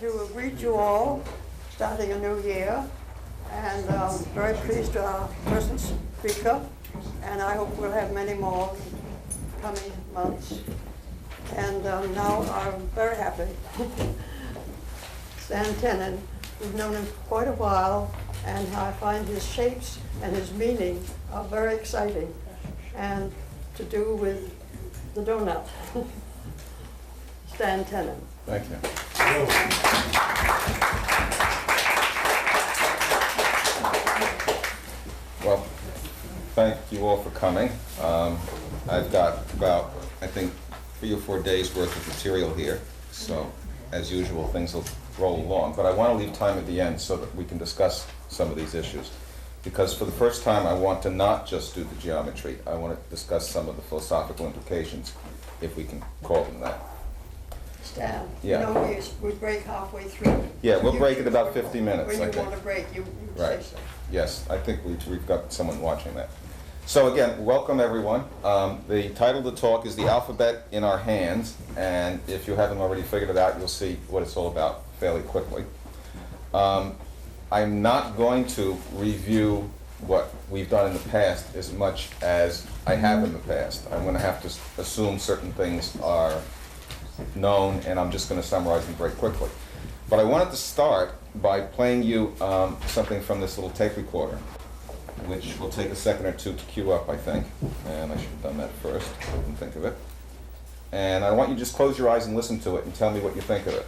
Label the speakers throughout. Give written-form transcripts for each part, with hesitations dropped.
Speaker 1: to greet you all, starting a new year, and very pleased to our present speaker, and I hope we'll have many more coming months. And now I'm very happy. Stan Tenen, we've known him for quite a while, and I find his shapes and his meaning are very exciting, and to do with the donut. Stan Tenen.
Speaker 2: Thank you. Well, thank you all for coming. I've got about, I think, 3 or 4 days worth of material here, so as usual things will roll along. But I want to leave time at the end so that we can discuss some of these issues. Because for the first time I want to not just do the geometry, I want to discuss some of the philosophical implications, if we can call them that.
Speaker 1: Stan,
Speaker 2: Yeah.
Speaker 1: you know we break halfway through.
Speaker 2: Yeah, we'll break in about 50 minutes,
Speaker 1: When
Speaker 2: I
Speaker 1: you
Speaker 2: think.
Speaker 1: want to break, you
Speaker 2: Right.
Speaker 1: say so.
Speaker 2: Yes, I think we've got someone watching that. So again, welcome everyone. The title of the talk is The Alphabet in Our Hands, and if you haven't already figured it out, you'll see what it's all about fairly quickly. I'm not going to review what we've done in the past as much as I have in the past. I'm going to have to assume certain things are known, and I'm just going to summarize them very quickly. But I wanted to start by playing you something from this little tape recorder, which will take a second or two to cue up, I think. And I should have done that first. I didn't think of it. And I want you to just close your eyes and listen to it and tell me what you think of it.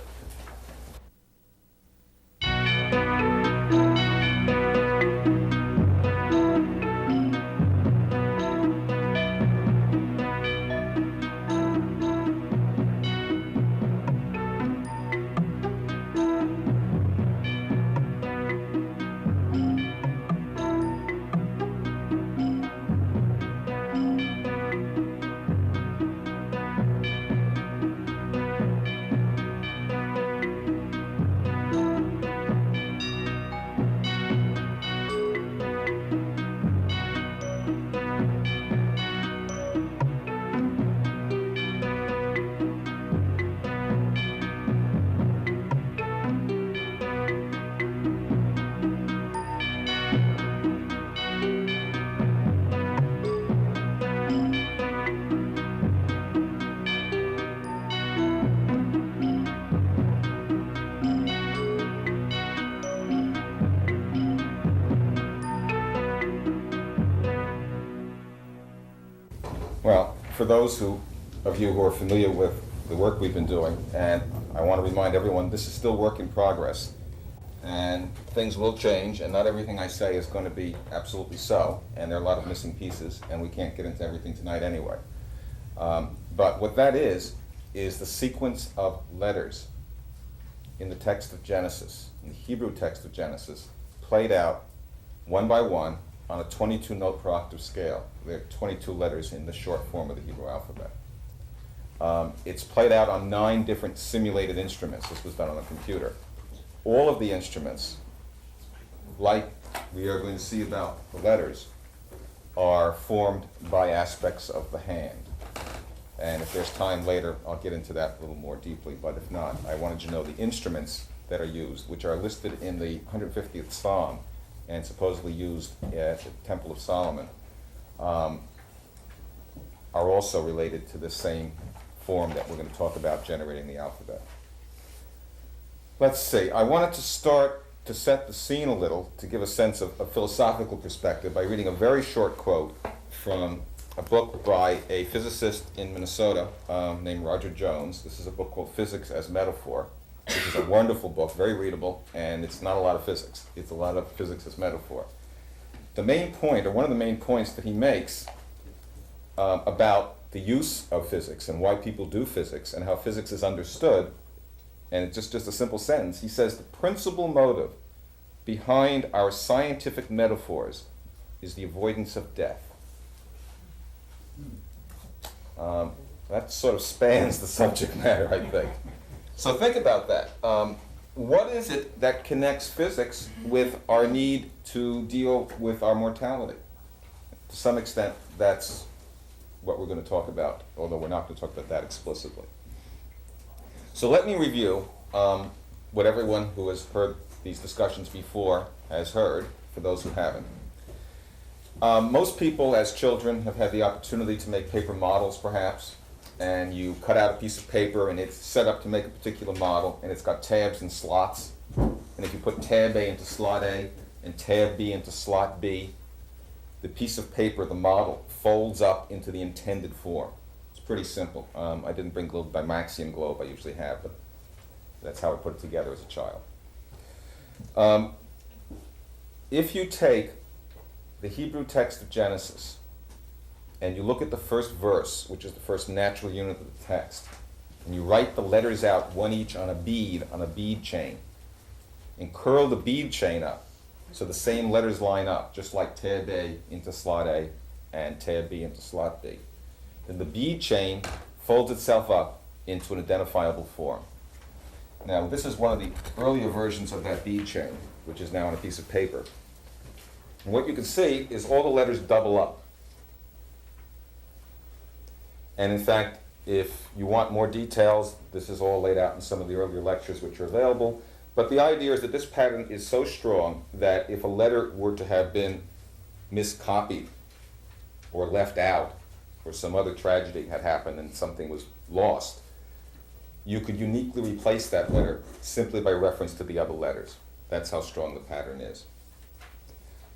Speaker 2: Well, for those of you who are familiar with the work we've been doing, and I want to remind everyone, this is still work in progress, and things will change, and not everything I say is going to be absolutely so, and there are a lot of missing pieces, and we can't get into everything tonight anyway. But what that is the sequence of letters in the text of Genesis, in the Hebrew text of Genesis, played out one by one on a 22-note per octave scale. There are 22 letters in the short form of the Hebrew alphabet. It's played out on 9 different simulated instruments. This was done on a computer. All of the instruments, like we are going to see about the letters, are formed by aspects of the hand. And if there's time later, I'll get into that a little more deeply, but if not, I wanted you to know the instruments that are used, which are listed in the 150th Psalm, and supposedly used at the Temple of Solomon, are also related to the same form that we're going to talk about generating the alphabet. Let's see, I wanted to start to set the scene a little, to give a sense of a philosophical perspective by reading a very short quote from a book by a physicist in Minnesota named Roger Jones. This is a book called Physics as Metaphor, which is a wonderful book, very readable, and it's not a lot of physics. It's a lot of physics as metaphor. The main point, or one of the main points that he makes about the use of physics and why people do physics and how physics is understood, and it's just a simple sentence, he says, the principal motive behind our scientific metaphors is the avoidance of death. That sort of spans the subject matter, I think. So think about that. What is it that connects physics with our need to deal with our mortality? To some extent, that's what we're going to talk about, although we're not going to talk about that explicitly. So let me review what everyone who has heard these discussions before has heard, for those who haven't. Most people as children have had the opportunity to make paper models, perhaps, and you cut out a piece of paper and it's set up to make a particular model, and it's got tabs and slots. And if you put tab A into slot A and tab B into slot B, the piece of paper, the model, folds up into the intended form. It's pretty simple. I didn't bring by Maxium globe, I usually have, but that's how I put it together as a child. If you take the Hebrew text of Genesis and you look at the first verse, which is the first natural unit of the text, and you write the letters out one each on a bead chain, and curl the bead chain up so the same letters line up, just like tab A into slot A and tab B into slot B, then the bead chain folds itself up into an identifiable form. Now, this is one of the earlier versions of that bead chain, which is now on a piece of paper. And what you can see is all the letters double up. And in fact, if you want more details, this is all laid out in some of the earlier lectures which are available. But the idea is that this pattern is so strong that if a letter were to have been miscopied or left out, or some other tragedy had happened and something was lost, you could uniquely replace that letter simply by reference to the other letters. That's how strong the pattern is.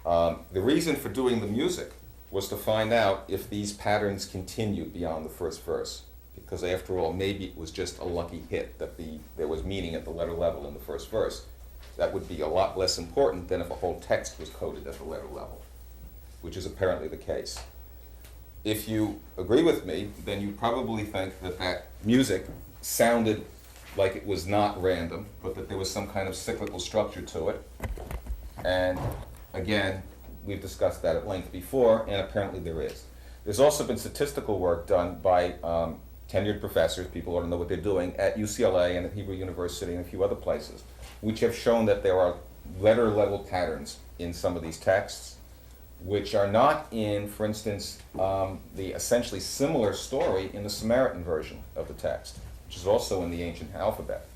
Speaker 2: The reason for doing the music was to find out if these patterns continued beyond the first verse. Because after all, maybe it was just a lucky hit that there was meaning at the letter level in the first verse. That would be a lot less important than if a whole text was coded at the letter level, which is apparently the case. If you agree with me, then you probably think that that music sounded like it was not random, but that there was some kind of cyclical structure to it. And again, we've discussed that at length before, and apparently there is. There's also been statistical work done by tenured professors, people who ought to know what they're doing, at UCLA and at Hebrew University and a few other places, which have shown that there are letter-level patterns in some of these texts, which are not in, for instance, the essentially similar story in the Samaritan version of the text, which is also in the ancient alphabet,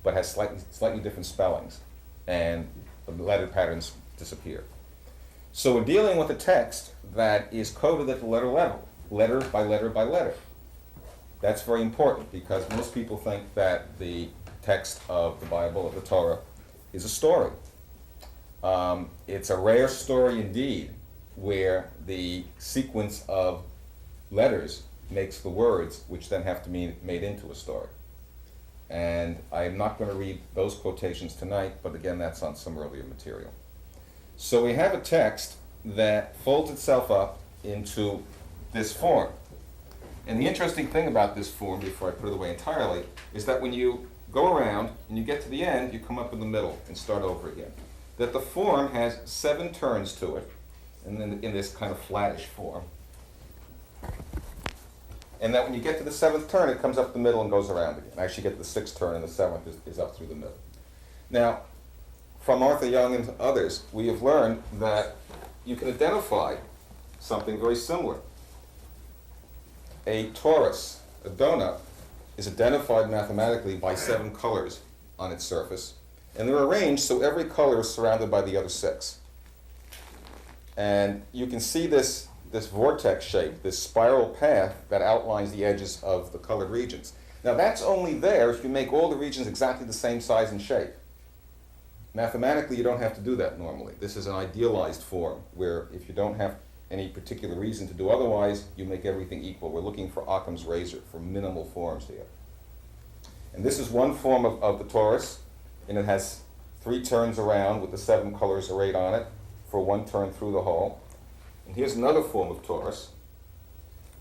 Speaker 2: but has slightly different spellings, and the letter patterns disappear. So we're dealing with a text that is coded at the letter level, letter by letter by letter. That's very important because most people think that the text of the Bible, of the Torah, is a story. It's a rare story indeed where the sequence of letters makes the words, which then have to be made into a story. And I'm not going to read those quotations tonight, but again, that's on some earlier material. So we have a text that folds itself up into this form. And the interesting thing about this form, before I put it away entirely, is that when you go around and you get to the end, you come up in the middle and start over again. That the form has 7 turns to it, and then in this kind of flattish form. And that when you get to the 7th turn, it comes up the middle and goes around again. I actually get to the 6th turn, and the 7th is up through the middle. Now, from Arthur Young and others, we have learned that you can identify something very similar. A torus, a donut, is identified mathematically by 7 colors on its surface, and they're arranged so every color is surrounded by the other 6. And you can see this vortex shape, this spiral path that outlines the edges of the colored regions. Now that's only there if you make all the regions exactly the same size and shape. Mathematically, you don't have to do that normally. This is an idealized form, where if you don't have any particular reason to do otherwise, you make everything equal. We're looking for Occam's razor, for minimal forms here. And this is one form of the torus, and it has 3 turns around with the 7 colors arrayed on it for 1 turn through the hole. And here's another form of torus.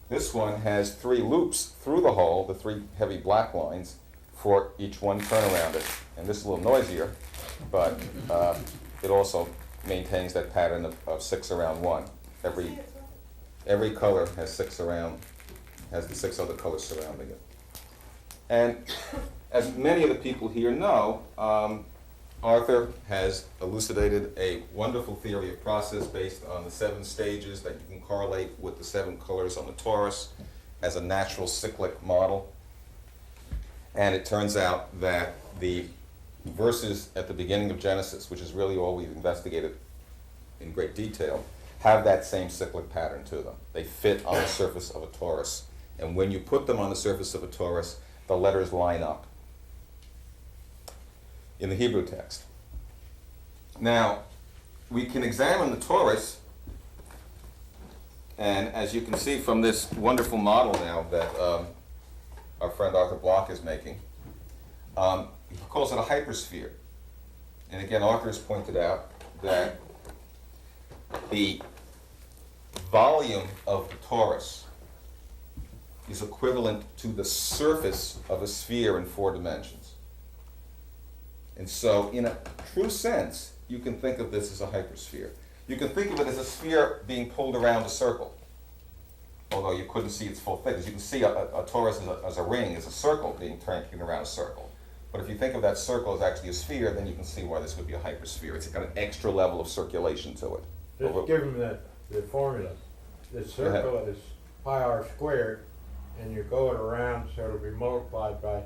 Speaker 2: This one has 3 loops through the hole, the 3 heavy black lines, for each 1 turn around it. And this is a little noisier, but it also maintains that pattern of 6 around 1. Every color has 6 around, has the 6 other colors surrounding it. And as many of the people here know, Arthur has elucidated a wonderful theory of process based on the 7 stages that you can correlate with the 7 colors on the torus as a natural cyclic model. And it turns out that the verses at the beginning of Genesis, which is really all we've investigated in great detail, have that same cyclic pattern to them. They fit on the surface of a torus. And when you put them on the surface of a torus, the letters line up in the Hebrew text. Now, we can examine the torus, and as you can see from this wonderful model now that our friend Arthur Bloch is making, he calls it a hypersphere. And again, Arthur has pointed out that the volume of the torus is equivalent to the surface of a sphere in 4 dimensions. And so, in a true sense, you can think of this as a hypersphere. You can think of it as a sphere being pulled around a circle, although you couldn't see its full thickness. You can see a torus as a ring, as a circle being turned around a circle. But if you think of that circle as actually a sphere, then you can see why this would be a hypersphere. It's got an extra level of circulation to it.
Speaker 3: Just give them the formula. The circle is pi r squared, and you go it around so it'll be multiplied by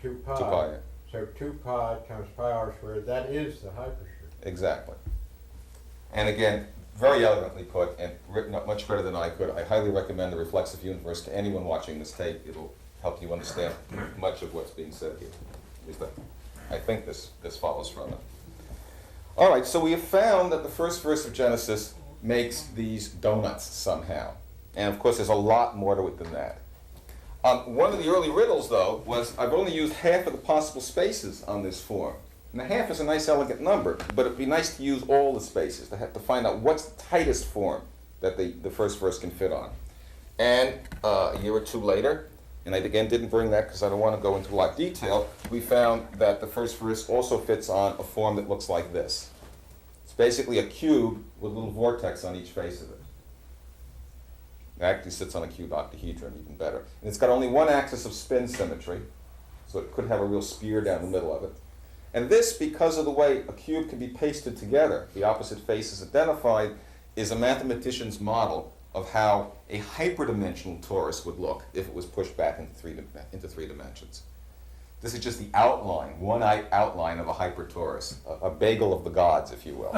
Speaker 3: 2 pi.
Speaker 2: 2 pi.
Speaker 3: So 2 pi times pi r squared, that is the hypersphere.
Speaker 2: Exactly. And again, very elegantly put and written up much better than I could. I highly recommend The Reflexive Universe to anyone watching this tape. It'll help you understand much of what's being said here. At least I think this follows from it. All right, so we have found that the first verse of Genesis makes these donuts somehow. And of course, there's a lot more to it than that. One of the early riddles, though, was I've only used half of the possible spaces on this form. And the half is a nice, elegant number, but it'd be nice to use all the spaces to have to find out what's the tightest form that the first verse can fit on. And a year or two later, and I again didn't bring that because I don't want to go into a lot of detail, we found that the first verse also fits on a form that looks like this. It's basically a cube with a little vortex on each face of it. It actually sits on a cube octahedron, even better. And it's got only one axis of spin symmetry, so it could have a real spear down the middle of it. And this, because of the way a cube can be pasted together, the opposite faces identified, is a mathematician's model of how a hyperdimensional torus would look if it was pushed back into three dimensions. This is just the outline, one outline of a hypertorus, a bagel of the gods, if you will.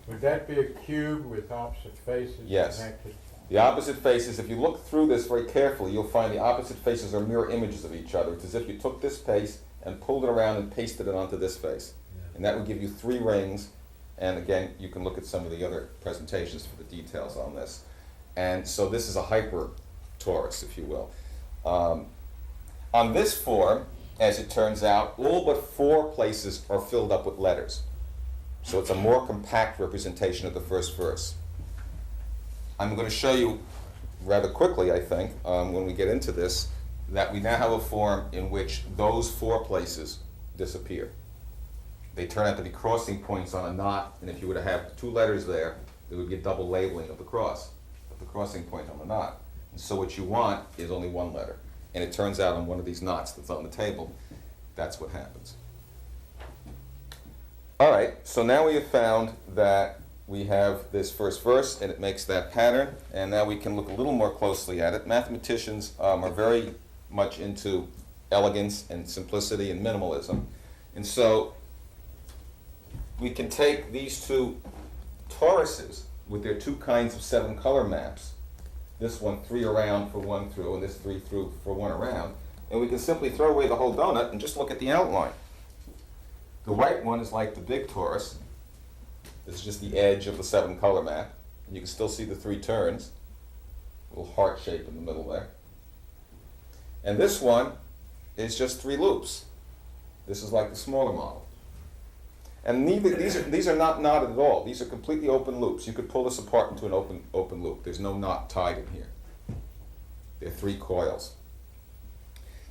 Speaker 3: Would that be a cube with opposite faces
Speaker 2: Yes.
Speaker 3: connected?
Speaker 2: The opposite faces, if you look through this very carefully, you'll find the opposite faces are mirror images of each other. It's as if you took this face and pulled it around and pasted it onto this face.
Speaker 3: Yeah.
Speaker 2: And that would give you 3 rings. And again, you can look at some of the other presentations for the details on this. And so this is a hypertorus, if you will. On this form, as it turns out, all but 4 places are filled up with letters. So it's a more compact representation of the first verse. I'm going to show you rather quickly, I think, when we get into this, that we now have a form in which those 4 places disappear. They turn out to be crossing points on a knot, and if you were to have 2 letters there, there would be a double labeling of the cross, of the crossing point on the knot. And so what you want is only 1 letter. And it turns out on one of these knots that's on the table, that's what happens. All right, so now we have found that we have this first verse, and it makes that pattern, and now we can look a little more closely at it. Mathematicians are very much into elegance and simplicity and minimalism, and so we can take these 2 toruses with their 2 kinds of 7 color maps, this one 3 around for 1 through, and this 3 through for 1 around, and we can simply throw away the whole donut and just look at the outline. The white one is like the big torus. This is just the edge of the 7 color map. And you can still see the 3 turns, a little heart shape in the middle there. And this one is just 3 loops. This is like the smaller model. And these are not knotted at all. These are completely open loops. You could pull this apart into an open loop. There's no knot tied in here. They're 3 coils.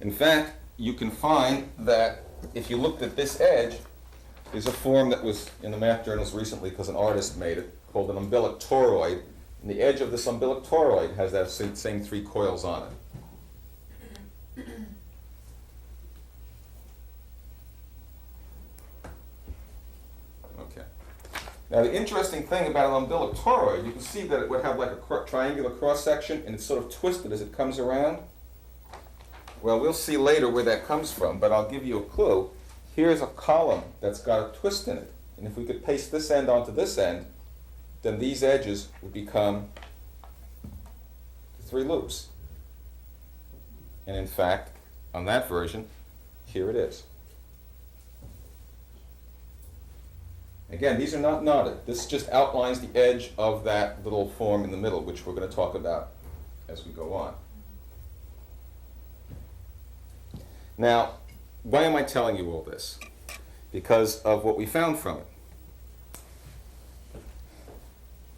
Speaker 2: In fact, you can find that if you looked at this edge, there's a form that was in the math journals recently because an artist made it, called an umbilic toroid. And the edge of this umbilic toroid has that same 3 coils on it. Okay. Now the interesting thing about an umbilic toroid, you can see that it would have like a triangular cross section, and it's sort of twisted as it comes around. Well, we'll see later where that comes from, but I'll give you a clue. Here's a column that's got a twist in it. And if we could paste this end onto this end, then these edges would become 3 loops. And in fact, on that version, here it is. Again, these are not knotted. This just outlines the edge of that little form in the middle, which we're going to talk about as we go on. Now, why am I telling you all this? Because of what we found from it.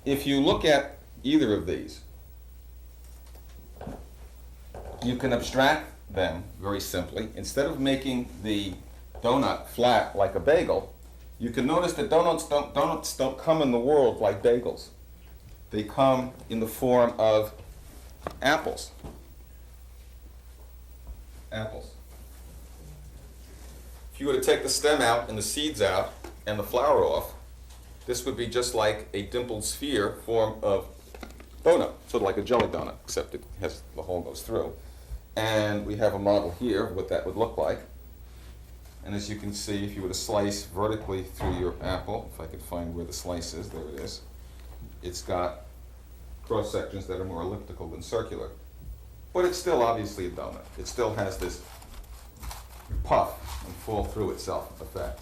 Speaker 2: If you look at either of these, you can abstract them very simply. Instead of making the donut flat like a bagel, you can notice that donuts don't come in the world like bagels. They come in the form of apples. Apples. If you were to take the stem out and the seeds out and the flower off, this would be just like a dimpled sphere form of donut, sort of like a jelly donut, except it has the hole goes through. And we have a model here of what that would look like. And as you can see, if you were to slice vertically through your apple, if I could find where the slice is, there it is. It's got cross sections that are more elliptical than circular. But it's still obviously a donut. It still has this puff and fall through itself effect.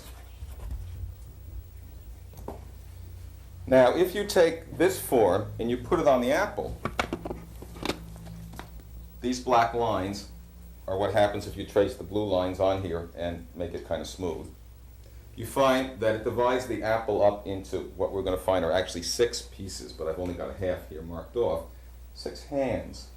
Speaker 2: Now, if you take this form and you put it on the apple, these black lines are what happens if you trace the blue lines on here and make it kind of smooth. You find that it divides the apple up into what we're going to find are actually 6 pieces, but I've only got a half here marked off. 6 hands.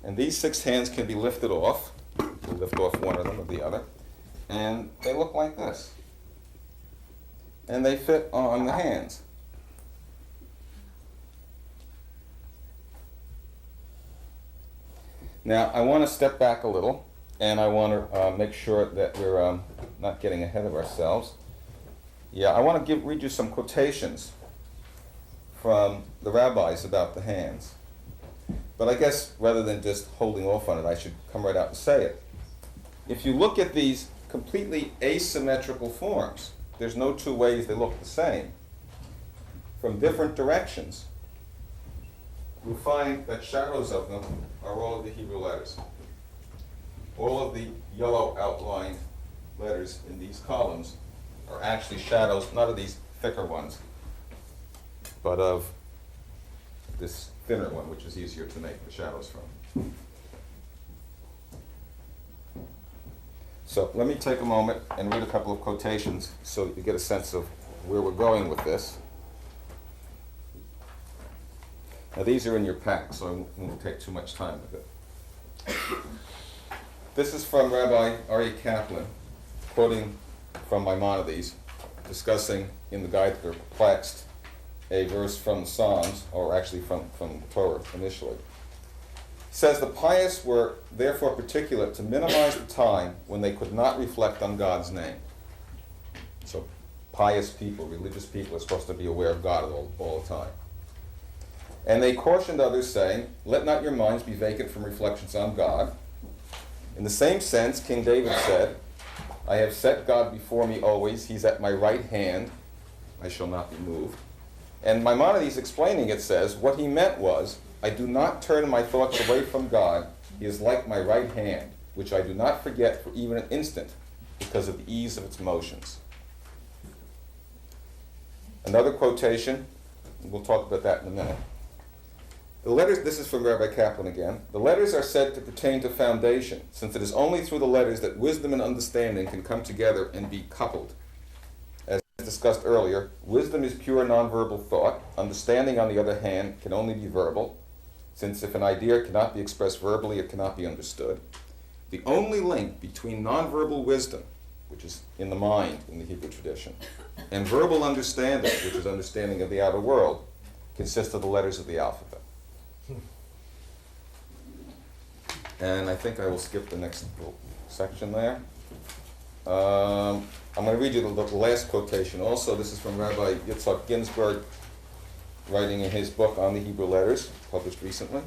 Speaker 2: And these 6 hands can be lifted off. We'll lift off one of them or the other. And they look like this. And they fit on the hands. Now, I want to step back a little, and I want to make sure that we're not getting ahead of ourselves. Yeah, I want to read you some quotations from the rabbis about the hands. But I guess rather than just holding off on it, I should come right out and say it. If you look at these completely asymmetrical forms, there's no 2 ways they look the same, from different directions, you'll find that shadows of them are all of the Hebrew letters. All of the yellow outlined letters in these columns are actually shadows, not of these thicker ones, but of this thinner one, which is easier to make the shadows from. So let me take a moment and read a couple of quotations so you get a sense of where we're going with this. Now these are in your pack, so I won't take too much time with it. This is from Rabbi Aryeh Kaplan, quoting from Maimonides, discussing in the Guide to the Perplexed a verse from the Psalms, or actually from Torah initially. He says, the pious were therefore particular to minimize the time when they could not reflect on God's name. So pious people, religious people, are supposed to be aware of God all the time. And they cautioned others, saying, let not your minds be vacant from reflections on God. In the same sense, King David said, I have set God before me always. He's at my right hand. I shall not be moved. And Maimonides, explaining it, says, what he meant was, I do not turn my thoughts away from God. He is like my right hand, which I do not forget for even an instant because of the ease of its motions. Another quotation, we'll talk about that in a minute. The letters, this is from Rabbi Kaplan again, the letters are said to pertain to foundation, since it is only through the letters that wisdom and understanding can come together and be coupled. As discussed earlier, wisdom is pure nonverbal thought. Understanding, on the other hand, can only be verbal, since if an idea cannot be expressed verbally, it cannot be understood. The only link between nonverbal wisdom, which is in the mind in the Hebrew tradition, and verbal understanding, which is understanding of the outer world, consists of the letters of the alphabet. And I think I will skip the next little section there. I'm going to read you the last quotation also. This is from Rabbi Yitzhak Ginsburg, writing in his book on the Hebrew letters, published recently.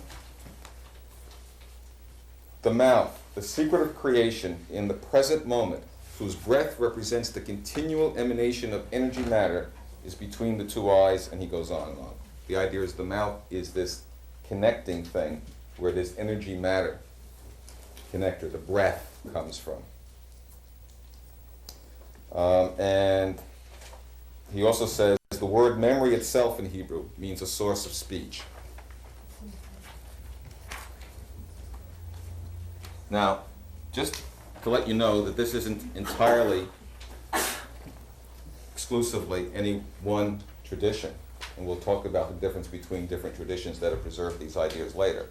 Speaker 2: The mouth, the secret of creation in the present moment, whose breath represents the continual emanation of energy matter, is between the two eyes, and he goes on and on. The idea is the mouth is this connecting thing where this energy matter connector, the breath, comes from. And he also says the word memory itself in Hebrew means a source of speech. Now, just to let you know that this isn't entirely, exclusively any one tradition, and we'll talk about the difference between different traditions that have preserved these ideas later.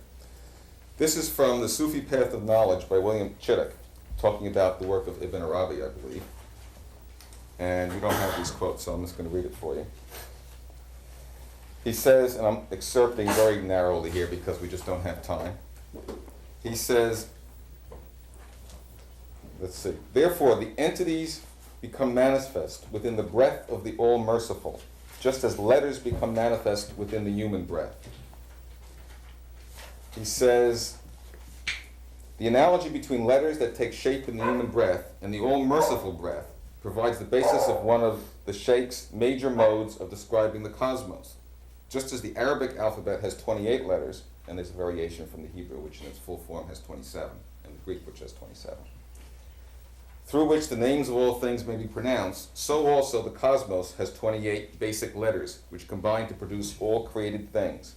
Speaker 2: This is from The Sufi Path of Knowledge by William Chittick, talking about the work of Ibn Arabi, I believe. And we don't have these quotes, so I'm just going to read it for you. He says, and I'm excerpting very narrowly here because we just don't have time. He says, let's see, therefore the entities become manifest within the breath of the All-Merciful, just as letters become manifest within the human breath. He says, the analogy between letters that take shape in the human breath and the all-merciful breath provides the basis of one of the Sheikh's major modes of describing the cosmos. Just as the Arabic alphabet has 28 letters, and there's a variation from the Hebrew, which in its full form has 27, and the Greek, which has 27, through which the names of all things may be pronounced, so also the cosmos has 28 basic letters, which combine to produce all created things.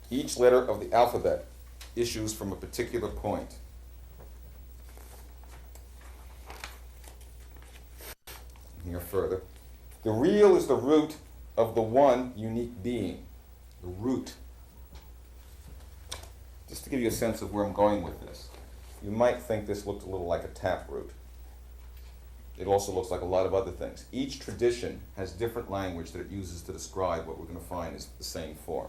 Speaker 2: Each letter of the alphabet issues from a particular point. Here further. The real is the root of the one unique being. The root. Just to give you a sense of where I'm going with this, you might think this looked a little like a taproot. It also looks like a lot of other things. Each tradition has different language that it uses to describe what we're going to find is the same form.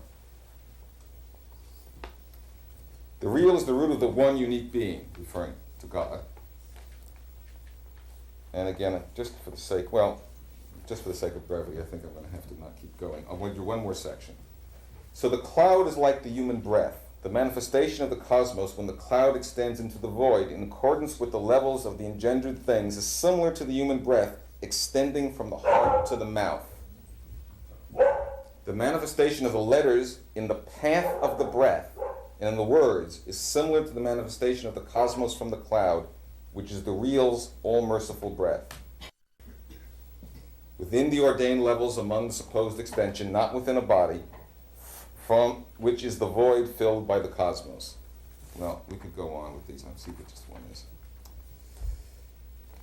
Speaker 2: The real is the root of the one unique being, referring to God. And again, just for the sake of brevity, I think I'm going to have to not keep going. I'm going to do one more section. So the cloud is like the human breath, the manifestation of the cosmos when the cloud extends into the void in accordance with the levels of the engendered things is similar to the human breath extending from the heart to the mouth. The manifestation of the letters in the path of the breath and in the words is similar to the manifestation of the cosmos from the cloud, which is the real's all-merciful breath. Within the ordained levels among the supposed extension, not within a body, from which is the void filled by the cosmos. Well, we could go on with these. Let's see what just one is.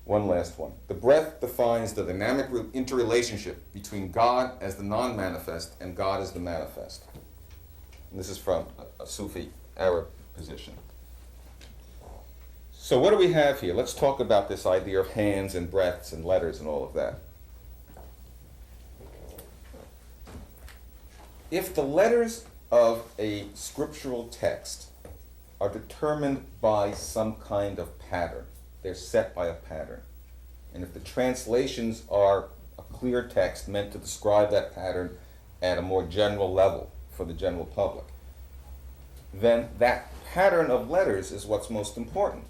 Speaker 2: One last one. The breath defines the dynamic interrelationship between God as the non-manifest and God as the manifest. And this is from a Sufi Arab position. So what do we have here? Let's talk about this idea of hands and breaths and letters and all of that. If the letters of a scriptural text are determined by some kind of pattern, they're set by a pattern, and if the translations are a clear text meant to describe that pattern at a more general level for the general public, then that pattern of letters is what's most important.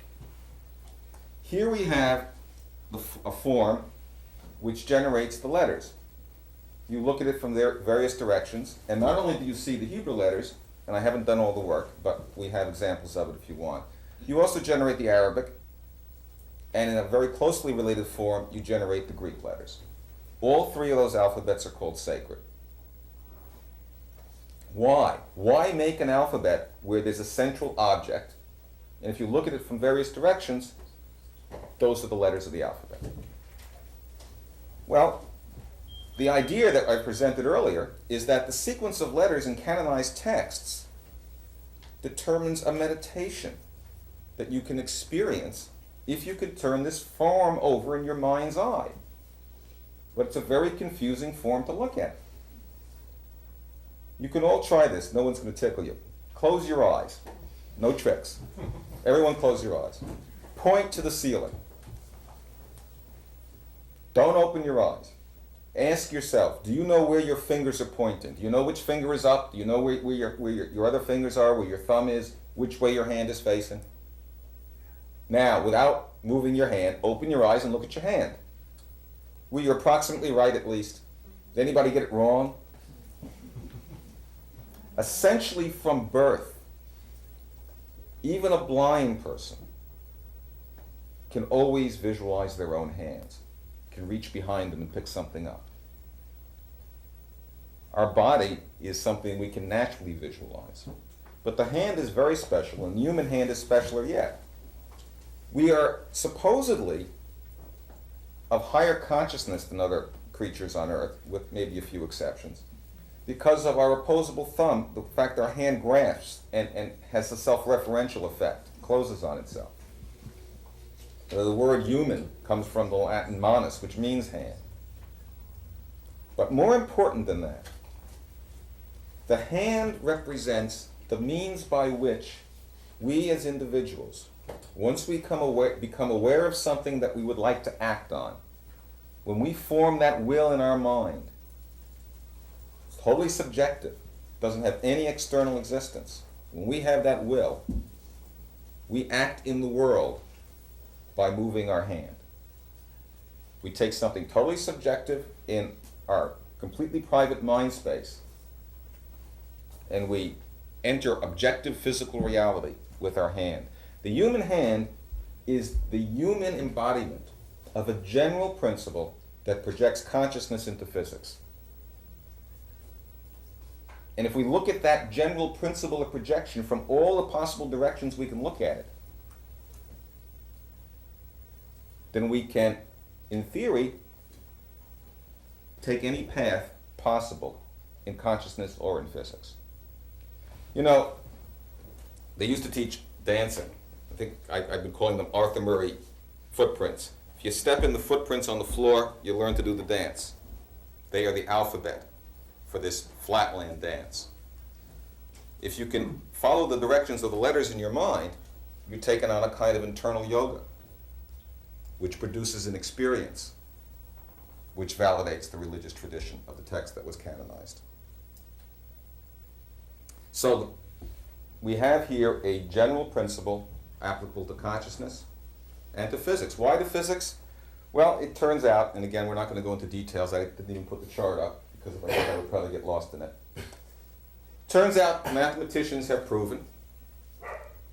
Speaker 2: Here we have a form which generates the letters. You look at it from their various directions, and not only do you see the Hebrew letters, and I haven't done all the work, but we have examples of it if you want. You also generate the Arabic, and in a very closely related form, you generate the Greek letters. All three of those alphabets are called sacred. Why? Why make an alphabet where there's a central object, and if you look at it from various directions, those are the letters of the alphabet? Well, the idea that I presented earlier is that the sequence of letters in canonized texts determines a meditation that you can experience if you could turn this form over in your mind's eye. But it's a very confusing form to look at. You can all try this. No one's going to tickle you. Close your eyes. No tricks. Everyone close your eyes. Point to the ceiling. Don't open your eyes. Ask yourself, do you know where your fingers are pointing? Do you know which finger is up? Do you know where your other fingers are, where your thumb is, which way your hand is facing? Now, without moving your hand, open your eyes and look at your hand. Were you approximately right at least? Did anybody get it wrong? Essentially from birth, even a blind person can always visualize their own hands, can reach behind them and pick something up. Our body is something we can naturally visualize. But the hand is very special, and the human hand is specialer yet. We are supposedly of higher consciousness than other creatures on Earth, with maybe a few exceptions, because of our opposable thumb, the fact our hand grasps and has a self-referential effect, closes on itself. The word human comes from the Latin manus, which means hand. But more important than that, the hand represents the means by which we as individuals, once we become aware of something that we would like to act on, when we form that will in our mind, it's totally subjective, doesn't have any external existence. When we have that will, we act in the world by moving our hand. We take something totally subjective in our completely private mind space, and we enter objective physical reality with our hand. The human hand is the human embodiment of a general principle that projects consciousness into physics. And if we look at that general principle of projection from all the possible directions we can look at it, then we can, in theory, take any path possible in consciousness or in physics. You know, they used to teach dancing. I think I've been calling them Arthur Murray footprints. If you step in the footprints on the floor, you learn to do the dance. They are the alphabet for this flatland dance. If you can follow the directions of the letters in your mind, you're taking on a kind of internal yoga, which produces an experience which validates the religious tradition of the text that was canonized. So we have here a general principle applicable to consciousness and to physics. Why to physics? Well, it turns out, and again, we're not going to go into details, I didn't even put the chart up because if I did, I would probably get lost in it. Turns out mathematicians have proven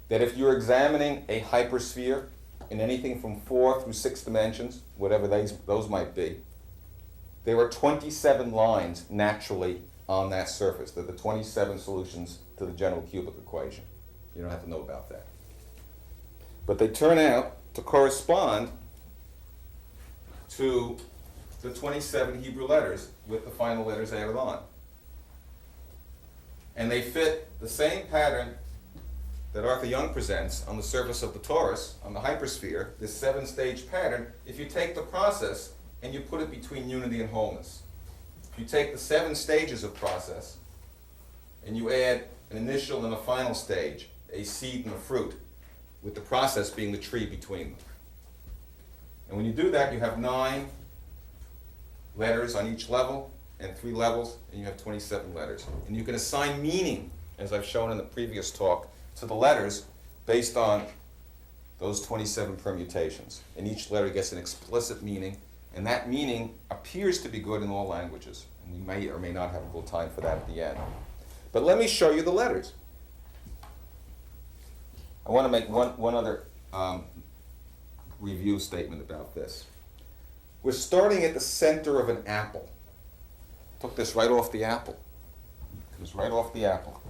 Speaker 2: that if you're examining a hypersphere in anything from 4 through 6 dimensions, whatever those might be, there are 27 lines naturally on that surface. They're the 27 solutions to the general cubic equation. You don't have to know about that. But they turn out to correspond to the 27 Hebrew letters with the final letters added on. And they fit the same pattern that Arthur Young presents on the surface of the torus, on the hypersphere, this 7-stage pattern, if you take the process and you put it between unity and wholeness. If you take the 7 stages of process and you add an initial and a final stage, a seed and a fruit, with the process being the tree between them. And when you do that, you have 9 letters on each level and 3 levels, and you have 27 letters. And you can assign meaning, as I've shown in the previous talk, to the letters based on those 27 permutations. And each letter gets an explicit meaning, and that meaning appears to be good in all languages. And we may or may not have a little time for that at the end. But let me show you the letters. I want to make one other review statement about this. We're starting at the center of an apple. Took this right off the apple. It was right off the apple.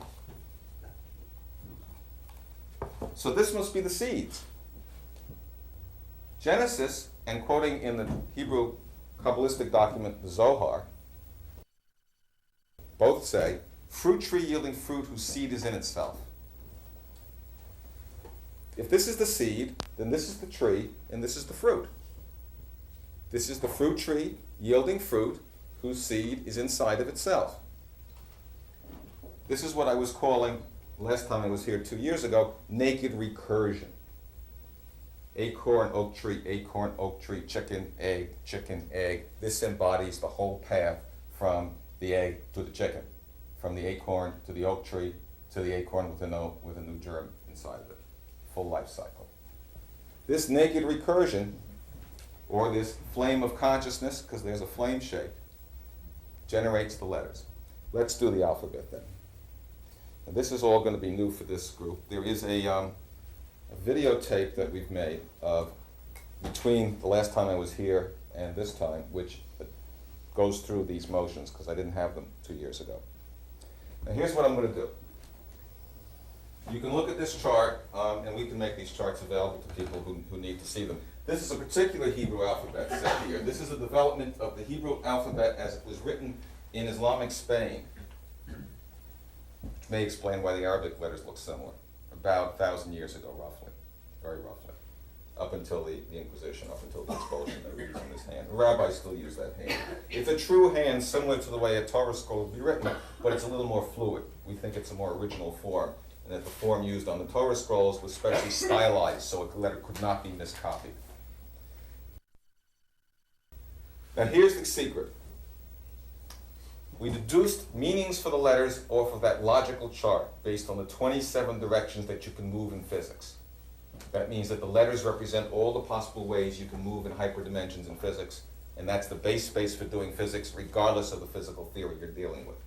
Speaker 2: So this must be the seeds. Genesis, and quoting in the Hebrew Kabbalistic document, the Zohar, both say, fruit tree yielding fruit whose seed is in itself. If this is the seed, then this is the tree, and this is the fruit. This is the fruit tree yielding fruit whose seed is inside of itself. This is what I was calling, last time I was here 2 years ago, naked recursion. Acorn, oak tree, chicken, egg. This embodies the whole path from the egg to the chicken, from the acorn to the oak tree to the acorn with a new germ inside of it. Full life cycle. This naked recursion, or this flame of consciousness, because there's a flame shape, generates the letters. Let's do the alphabet then. And this is all going to be new for this group. There is a videotape that we've made of between the last time I was here and this time, which goes through these motions, because I didn't have them 2 years ago. Now here's what I'm going to do. You can look at this chart, and we can make these charts available to people who need to see them. This is a particular Hebrew alphabet set here. This is a development of the Hebrew alphabet as it was written in Islamic Spain. May explain why the Arabic letters look similar. About 1,000 years ago, roughly, very roughly, up until the Inquisition, up until the expulsion they were using this hand. The rabbis still use that hand. It's a true hand similar to the way a Torus scroll would be written, but it's a little more fluid. We think it's a more original form, and that the form used on the Torah scrolls was specially stylized so a letter could not be miscopied. Now here's the secret. We deduced meanings for the letters off of that logical chart based on the 27 directions that you can move in physics. That means that the letters represent all the possible ways you can move in hyperdimensions in physics, and that's the base space for doing physics regardless of the physical theory you're dealing with.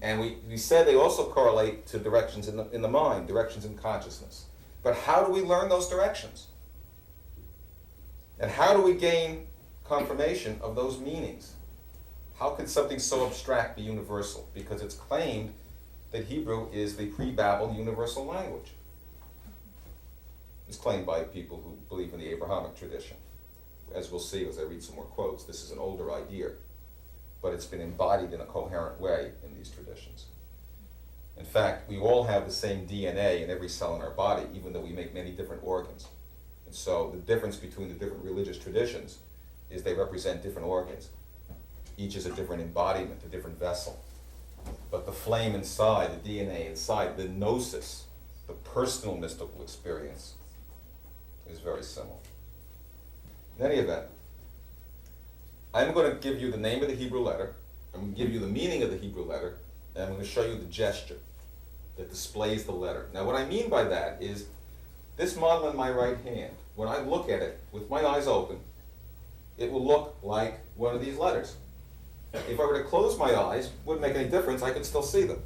Speaker 2: And we said they also correlate to directions in the mind, directions in consciousness. But how do we learn those directions? And how do we gain confirmation of those meanings? How can something so abstract be universal? Because it's claimed that Hebrew is the pre-Babel universal language. It's claimed by people who believe in the Abrahamic tradition. As we'll see as I read some more quotes, this is an older idea, but it's been embodied in a coherent way in these traditions. In fact, we all have the same DNA in every cell in our body, even though we make many different organs. And so the difference between the different religious traditions is they represent different organs. Each is a different embodiment, a different vessel. But the flame inside, the DNA inside, the Gnosis, the personal mystical experience, is very similar. In any event, I'm going to give you the name of the Hebrew letter, I'm going to give you the meaning of the Hebrew letter, and I'm going to show you the gesture that displays the letter. Now what I mean by that is, this model in my right hand, when I look at it with my eyes open, it will look like one of these letters. If I were to close my eyes, it wouldn't make any difference, I could still see them.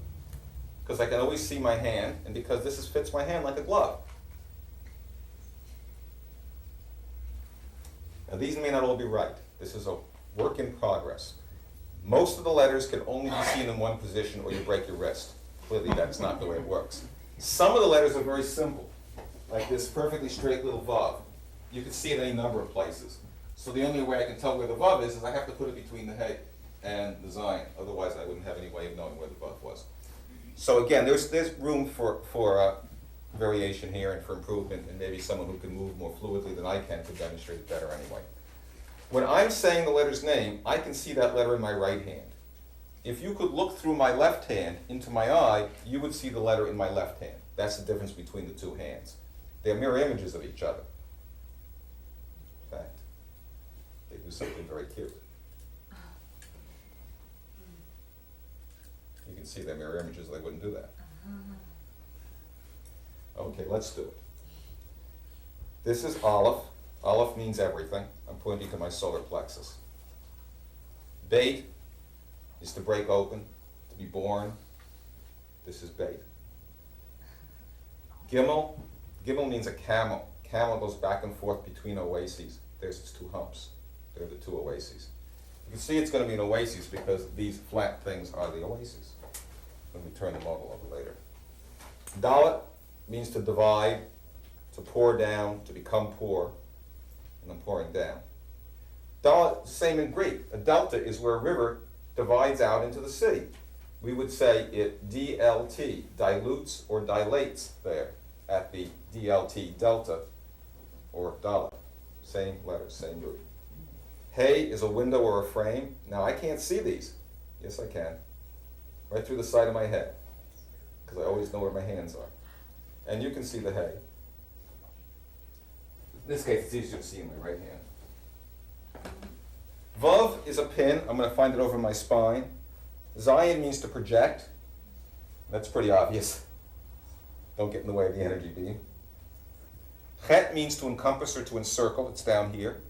Speaker 2: Because I can always see my hand, and because this fits my hand like a glove. Now these may not all be right. This is a work in progress. Most of the letters can only be seen in one position or you break your wrist. Clearly that's not the way it works. Some of the letters are very simple, like this perfectly straight little vav. You can see it any number of places. So the only way I can tell where the vav is I have to put it between the hey and the zayin. Otherwise I wouldn't have any way of knowing where the vav was. So again, there's room for variation here and for improvement, and maybe someone who can move more fluidly than I can could demonstrate it better anyway. When I'm saying the letter's name, I can see that letter in my right hand. If you could look through my left hand into my eye, you would see the letter in my left hand. That's the difference between the two hands. They're mirror images of each other. In fact, they do something very cute. You can see they're mirror images, they wouldn't do that. Okay, let's do it. This is Aleph. Aleph means everything. I'm pointing to my solar plexus. Beit is to break open, to be born. This is Beit. Gimel. Gimel means a camel. Camel goes back and forth between oases. There's its two humps. They're the two oases. You can see it's going to be an oasis because these flat things are the oases. When we turn the model over later. Dalet means to divide, to pour down, to become poor, and I'm pouring down. Dalet, same in Greek. A delta is where a river divides out into the sea. We would say it DLT, dilutes or dilates there at the DLT delta or Dalet. Same letters, same root. Hey is a window or a frame. Now I can't see these. Yes, I can. Right through the side of my head, because I always know where my hands are. And you can see the hay. this case, it's easier to see in my right hand. Vav is a pin. I'm going to find it over my spine. Zayin means to project. That's pretty obvious. Don't get in the way of the energy beam. Chet means to encompass or to encircle. It's down here.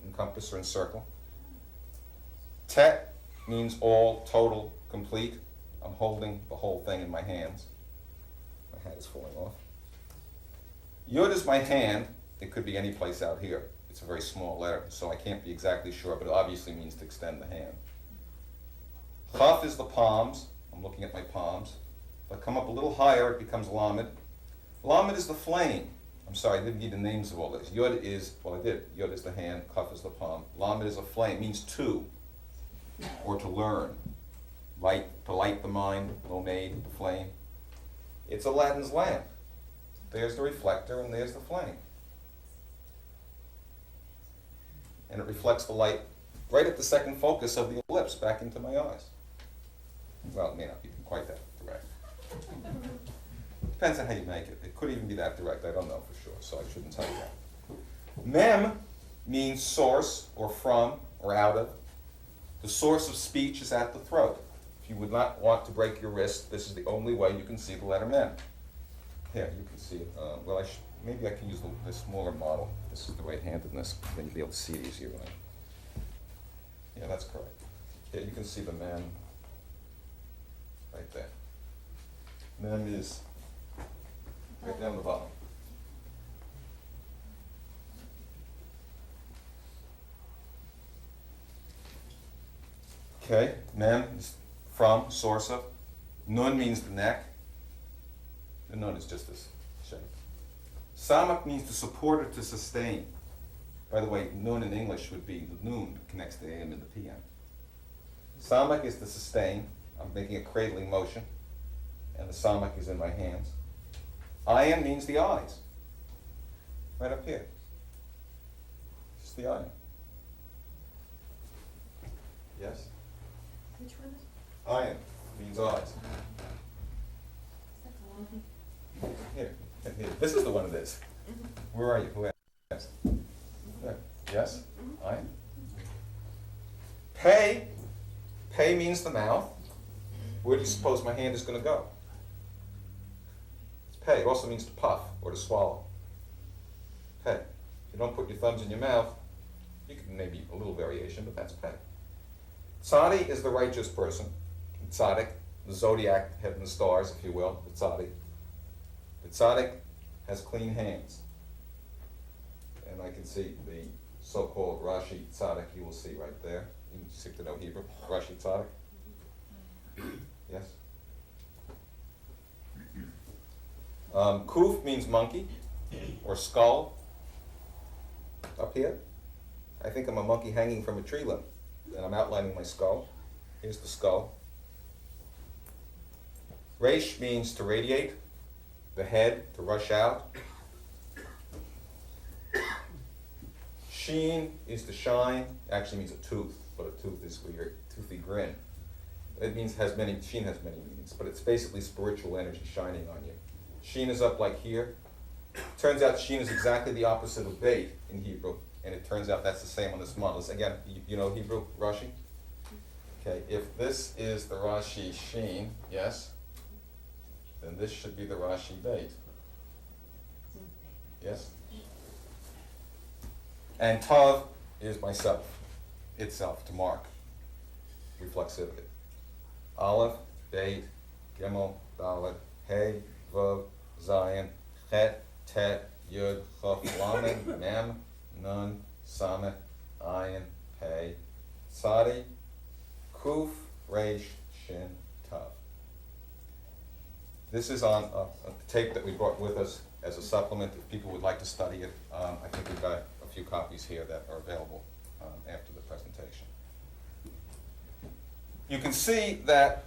Speaker 2: Encompass or encircle. Tet means all, total, complete. I'm holding the whole thing in my hands. My hat is falling off. Yud is my hand. It could be any place out here. It's a very small letter, so I can't be exactly sure, but it obviously means to extend the hand. Chaf is the palms. I'm looking at my palms. If I come up a little higher, it becomes Lamed. Lamed is the flame. I'm sorry, I didn't need the names of all this. Yud is, well, I did. Yud is the hand, Chaf is the palm. Lamed is a flame. It means to, or to learn. Light, to light the mind, Lomed, the flame. It's Aladdin's lamp. There's the reflector, and there's the flame. And it reflects the light right at the second focus of the ellipse back into my eyes. Well, it may not be quite that direct. Depends on how you make it. It could even be that direct. I don't know for sure, so I shouldn't tell you that. Mem means source, or from, or out of. The source of speech is at the throat. If you would not want to break your wrist, this is the only way you can see the letter Mem. Here, you can see it. Well, maybe I can use the smaller model. This is the right-handedness. Then you'll be able to see it easier. Yeah, that's correct. Yeah, you can see the Mem right there. Mem is right down the bottom. Okay, Mem is from, source of. Nun means the neck. The nun is just this shape. Samak means to support or to sustain. By the way, nun in English would be the noon that connects the AM and the PM. Samak is to sustain. I'm making a cradling motion, and the samak is in my hands. Ayin means the eyes. Right up here. It's the ayin. Yes?
Speaker 4: Which one is
Speaker 2: Ayin means eyes. Here. Here. This is the one it is. Where are you? Who asked? There. Yes? Ayin. Pei. Pei means the mouth. Where do you suppose my hand is going to go? It's pei. It also means to puff or to swallow. Pei. If you don't put your thumbs in your mouth, you can maybe a little variation, but that's pei. Tzadi is the righteous person. Tzaddik, the zodiac, head and the stars, if you will, the tzaddik. The tzaddik has clean hands. And I can see the so-called Rashi tzaddik you will see right there. You seem to know Hebrew. Rashi tzaddik. Yes? Kuf means monkey or skull. Up here. I think I'm a monkey hanging from a tree limb. And I'm outlining my skull. Here's the skull. Reish means to radiate. The head, to rush out. Sheen is to shine. Actually means a tooth, but a tooth is where your toothy grin. It means Sheen has many meanings, but it's basically spiritual energy shining on you. Sheen is up like here. Turns out Sheen is exactly the opposite of Beit in Hebrew, and it turns out that's the same on this model. Again, you know Hebrew, Rashi? Okay, if this is the Rashi Sheen, yes, then this should be the Rashi Beit. Yes? And Tav is myself, itself, to mark, reflexivity. Aleph, Beit, Gimel, Dalet, Hey, Vav, Zayin, Chet, Tet, Yud, Chaf, Lamed, Mem, Nun, Samet, Ayin, Pei, Tzadi, Kuf, Reish, Shin, Tav. This is on a tape that we brought with us as a supplement. If people would like to study it, I think we've got a few copies here that are available after the presentation. You can see that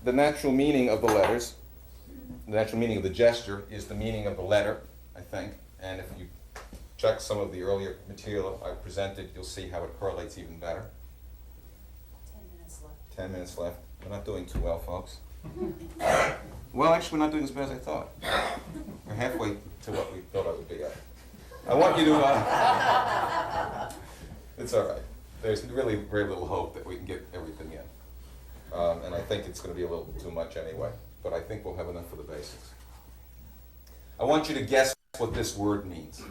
Speaker 2: the natural meaning of the letters, the natural meaning of the gesture, is the meaning of the letter, I think. And if you check some of the earlier material I presented, you'll see how it correlates even better.
Speaker 4: 10 minutes left.
Speaker 2: 10 minutes left. We're not doing too well, folks. Well, actually, we're not doing as bad as I thought. We're halfway to what we thought I would be at. I want you to, it's all right. There's really very little hope that we can get everything in. And I think it's going to be a little too much anyway, but I think we'll have enough for the basics. I want you to guess what this word means.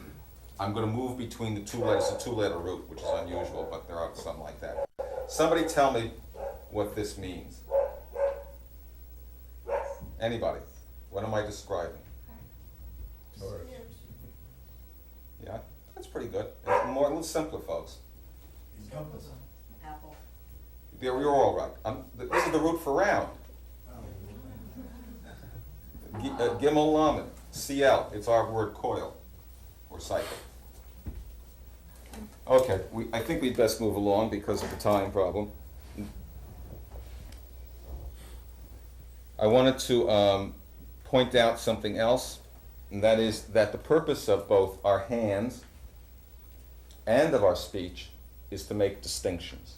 Speaker 2: I'm going to move between the two letters, a two-letter root, which is unusual, but there are some like that. Somebody tell me what this means. Anybody? What am I describing?
Speaker 3: Torus.
Speaker 2: Yeah, that's pretty good. And more, a little simpler, folks.
Speaker 4: Apple.
Speaker 2: You're all right. This is the root for round. Gimel lamed, CL. It's our word coil, or cycle. Okay, I think we'd best move along because of the time problem. I wanted to point out something else, and that is that the purpose of both our hands and of our speech is to make distinctions.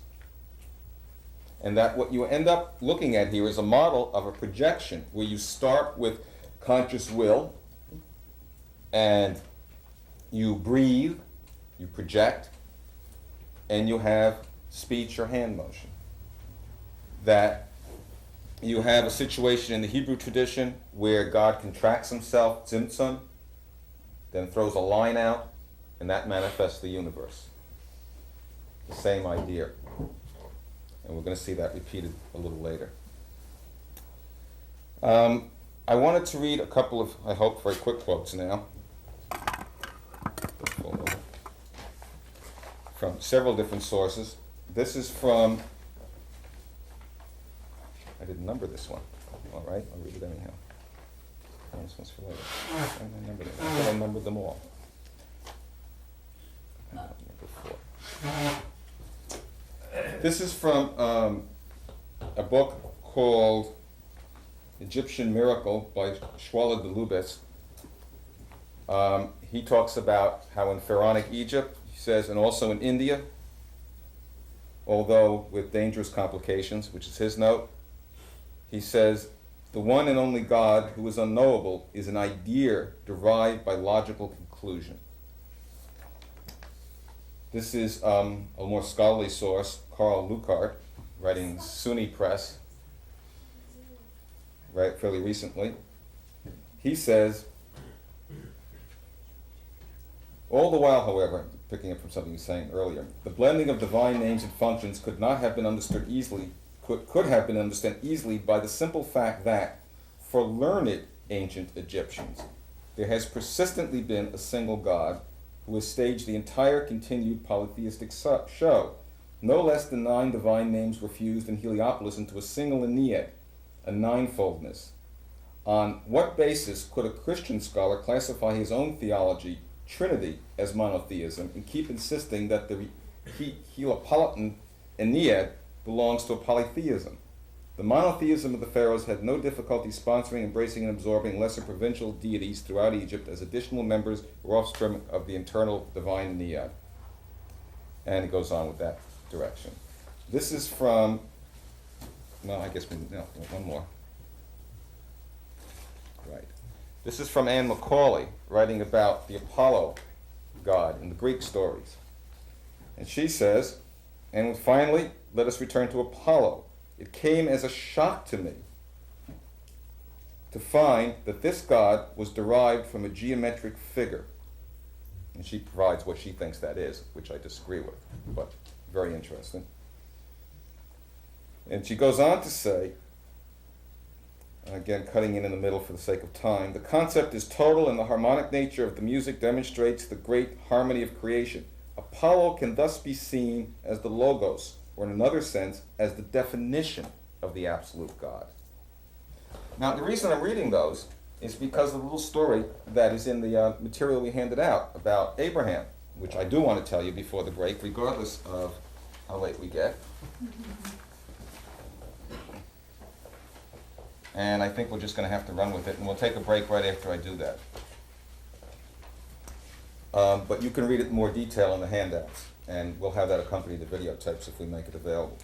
Speaker 2: And that what you end up looking at here is a model of a projection where you start with conscious will and you breathe, you project, and you have speech or hand motion. That you have a situation in the Hebrew tradition where God contracts himself, tzimtzum, then throws a line out, and that manifests the universe. The same idea. And we're going to see that repeated a little later. I wanted to read a couple of, I hope, very quick quotes now. From several different sources. This is from, I didn't number this one. All right, I'll read it anyhow. Oh, this one's for later. I numbered them all. Number 4. This is from a book called Egyptian Miracle by Shwala de Lubetz. He talks about how in pharaonic Egypt, he says, and also in India, although with dangerous complications, which is his note, he says, the one and only God who is unknowable is an idea derived by logical conclusion. This is a more scholarly source, Karl Lukart, writing Sunni Press, right, fairly recently. He says, all the while, however, picking up from something you were saying earlier, the blending of divine names and functions could not have been understood easily, could have been understood easily by the simple fact that, for learned ancient Egyptians, there has persistently been a single God who has staged the entire continued polytheistic show. No less than 9 divine names were fused in Heliopolis into a single Ennead, a ninefoldness. On what basis could a Christian scholar classify his own theology, Trinity, as monotheism, and keep insisting that the Heliopolitan Ennead belongs to a polytheism? The monotheism of the pharaohs had no difficulty sponsoring, embracing, and absorbing lesser provincial deities throughout Egypt as additional members or offspring of the internal divine Ennead. And it goes on with that direction. This is from, well, I guess one more. Right. This is from Anne Macaulay, writing about the Apollo god in the Greek stories. And she says, and finally, let us return to Apollo. It came as a shock to me to find that this god was derived from a geometric figure. And she provides what she thinks that is, which I disagree with, but very interesting. And she goes on to say, again cutting in the middle for the sake of time, the concept is total and the harmonic nature of the music demonstrates the great harmony of creation. Apollo can thus be seen as the logos, or in another sense, as the definition of the absolute God. Now, the reason I'm reading those is because of the little story that is in the material we handed out about Abraham, which I do want to tell you before the break, regardless of how late we get. And I think we're just going to have to run with it, and we'll take a break right after I do that. But you can read it in more detail in the handouts, and we'll have that accompany the videotapes if we make it available.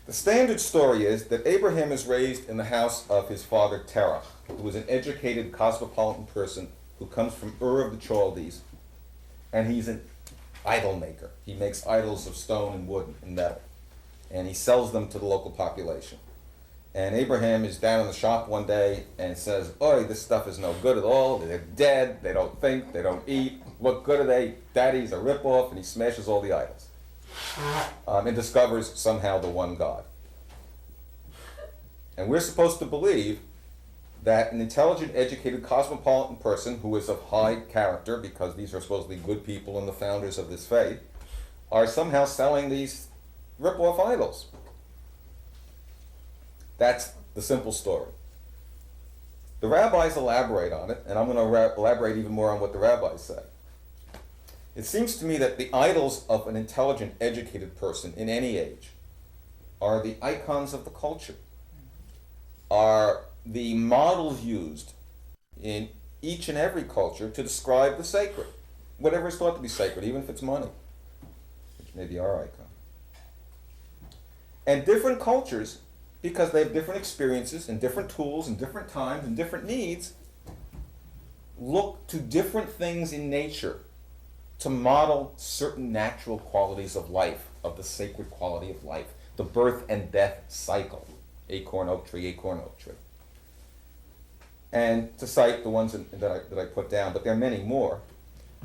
Speaker 2: The standard story is that Abraham is raised in the house of his father Terah, who was an educated cosmopolitan person who comes from Ur of the Chaldees, and he's an idol maker. He makes idols of stone and wood and metal, and he sells them to the local population. And Abraham is down in the shop one day and says, "Oi, this stuff is no good at all. They're dead. They don't think. They don't eat. What good are they? Daddy's a ripoff." And he smashes all the idols and discovers somehow the one God. And we're supposed to believe that an intelligent, educated, cosmopolitan person who is of high character, because these are supposedly good people and the founders of this faith, are somehow selling these rip-off idols. That's the simple story. The rabbis elaborate on it, and I'm going to elaborate even more on what the rabbis say. It seems to me that the idols of an intelligent, educated person in any age are the icons of the culture, are the models used in each and every culture to describe the sacred, whatever is thought to be sacred, even if it's money, which may be our icon. And different cultures, because they have different experiences and different tools and different times and different needs, look to different things in nature to model certain natural qualities of life, of the sacred quality of life, the birth and death cycle. Acorn oak tree, acorn oak tree. And to cite the ones that I put down, but there are many more.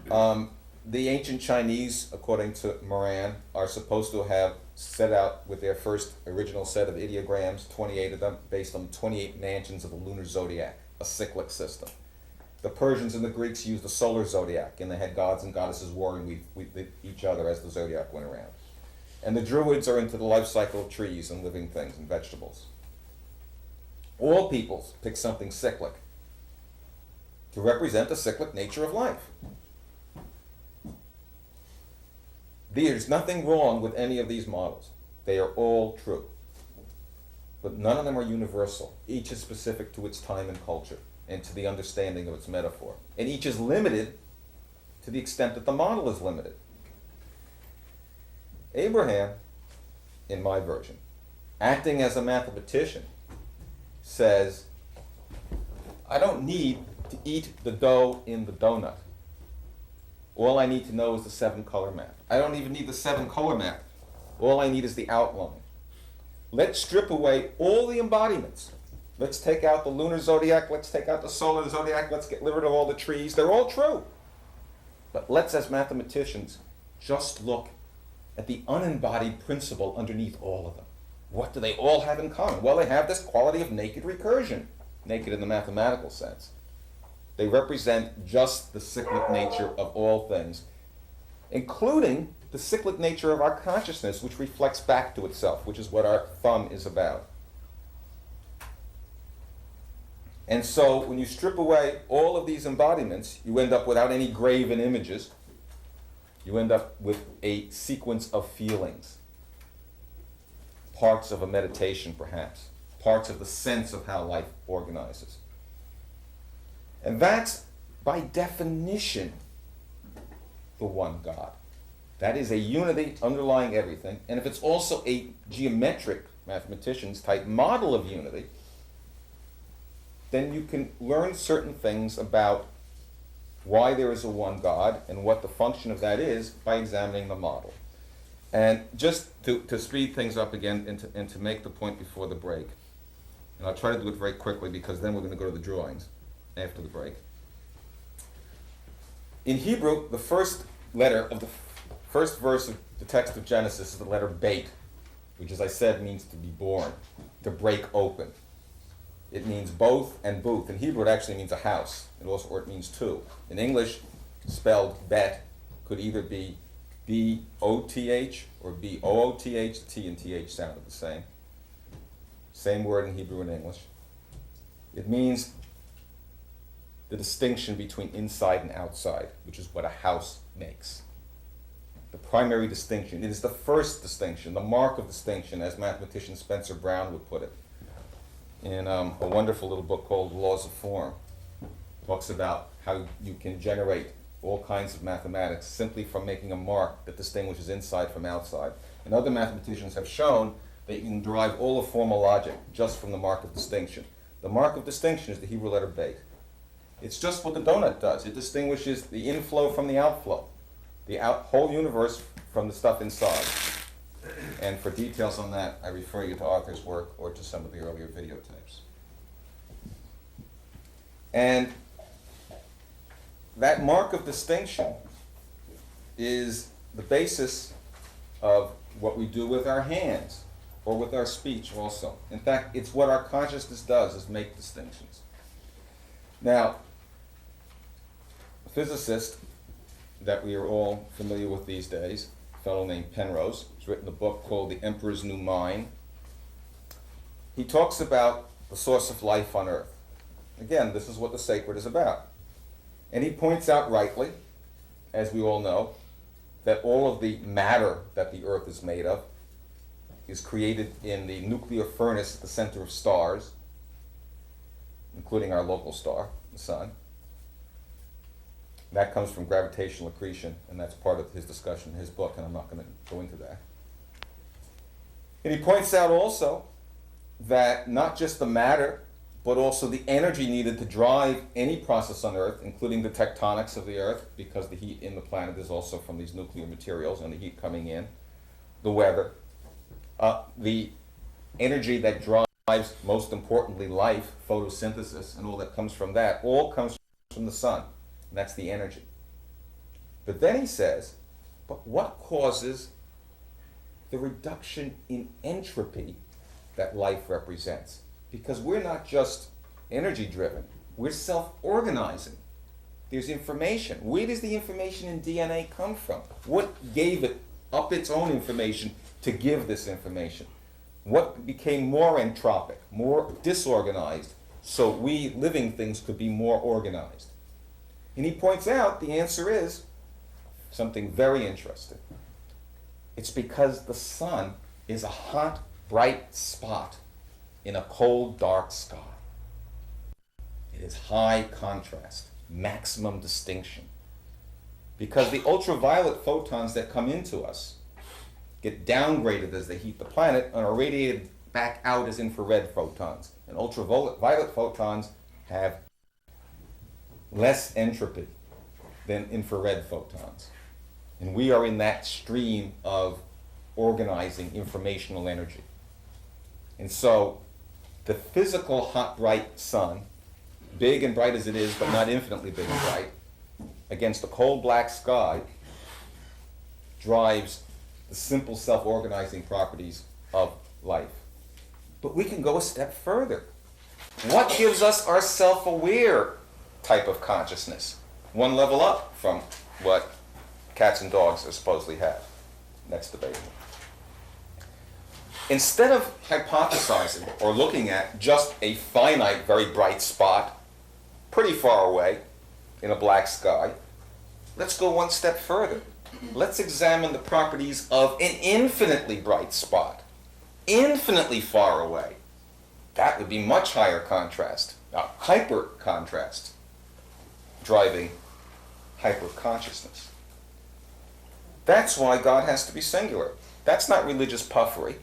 Speaker 2: The ancient Chinese, according to Moran, are supposed to have set out with their first original set of ideograms, 28 of them, based on 28 mansions of the lunar zodiac, a cyclic system. The Persians and the Greeks used the solar zodiac, and they had gods and goddesses warring with each other as the zodiac went around. And the Druids are into the life cycle of trees and living things and vegetables. All peoples pick something cyclic to represent the cyclic nature of life. There's nothing wrong with any of these models. They are all true. But none of them are universal. Each is specific to its time and culture and to the understanding of its metaphor. And each is limited to the extent that the model is limited. Abraham, in my version, acting as a mathematician, says, I don't need to eat the dough in the donut. All I need to know is the 7-color map. I don't even need the 7-color map. All I need is the outline. Let's strip away all the embodiments. Let's take out the lunar zodiac. Let's take out the solar zodiac. Let's get rid of all the trees. They're all true. But let's, as mathematicians, just look at the unembodied principle underneath all of them. What do they all have in common? Well, they have this quality of naked recursion, naked in the mathematical sense. They represent just the cyclic nature of all things, including the cyclic nature of our consciousness, which reflects back to itself, which is what our thumb is about. And so when you strip away all of these embodiments, you end up without any graven images. You end up with a sequence of feelings, parts of a meditation perhaps, parts of the sense of how life organizes. And that's, by definition, the one God. That is a unity underlying everything. And if it's also a geometric, mathematicians type model of unity, then you can learn certain things about why there is a one God and what the function of that is by examining the model. And just to speed things up again and to make the point before the break, and I'll try to do it very quickly because then we're going to go to the drawings after the break. In Hebrew, the first letter of the first verse of the text of Genesis is the letter Bet, which, as I said, means to be born, to break open. It means both and booth. In Hebrew, it actually means a house. Or it means two. In English, spelled Bet could either be B-O-T-H or B-O-O-T-H. The T and T-H sounded the same. Same word in Hebrew and English. It means the distinction between inside and outside, which is what a house makes. The primary distinction. It is the first distinction, the mark of distinction, as mathematician Spencer Brown would put it, in a wonderful little book called Laws of Form. Talks about how you can generate all kinds of mathematics simply from making a mark that distinguishes inside from outside. And other mathematicians have shown that you can derive all of formal logic just from the mark of distinction. The mark of distinction is the Hebrew letter Bet. It's just what the donut does. It distinguishes the inflow from the outflow, the whole universe from the stuff inside. And for details on that, I refer you to Arthur's work or to some of the earlier videotapes. And that mark of distinction is the basis of what we do with our hands or with our speech also. In fact, it's what our consciousness does, is make distinctions. Now, a physicist that we are all familiar with these days, a fellow named Penrose, has written a book called The Emperor's New Mind. He talks about the source of life on Earth. Again, this is what the sacred is about. And he points out rightly, as we all know, that all of the matter that the Earth is made of is created in the nuclear furnace at the center of stars, including our local star, the Sun. That comes from gravitational accretion, and that's part of his discussion in his book, and I'm not going to go into that. And he points out also that not just the matter, but also the energy needed to drive any process on Earth, including the tectonics of the Earth, because the heat in the planet is also from these nuclear materials and the heat coming in, the weather, the energy that drives, most importantly, life, photosynthesis, and all that comes from that, all comes from the sun. And that's the energy. But then he says, but what causes the reduction in entropy that life represents? Because we're not just energy driven, we're self-organizing. There's information. Where does the information in DNA come from? What gave it up its own information to give this information? What became more entropic, more disorganized, so we living things could be more organized? And he points out the answer is something very interesting. It's because the sun is a hot, bright spot in a cold, dark sky. It is high contrast, maximum distinction. Because the ultraviolet photons that come into us get downgraded as they heat the planet and are radiated back out as infrared photons. And ultraviolet photons have less entropy than infrared photons. And we are in that stream of organizing informational energy. And so the physical hot, bright sun, big and bright as it is, but not infinitely big and bright, against the cold black sky, drives the simple self-organizing properties of life. But we can go a step further. What gives us our self-aware type of consciousness? One level up from what cats and dogs supposedly have. Next debate. Instead of hypothesizing or looking at just a finite, very bright spot, pretty far away in a black sky, let's go one step further. Let's examine the properties of an infinitely bright spot, infinitely far away. That would be much higher contrast, hyper contrast, driving hyper consciousness. That's why God has to be singular. That's not religious puffery.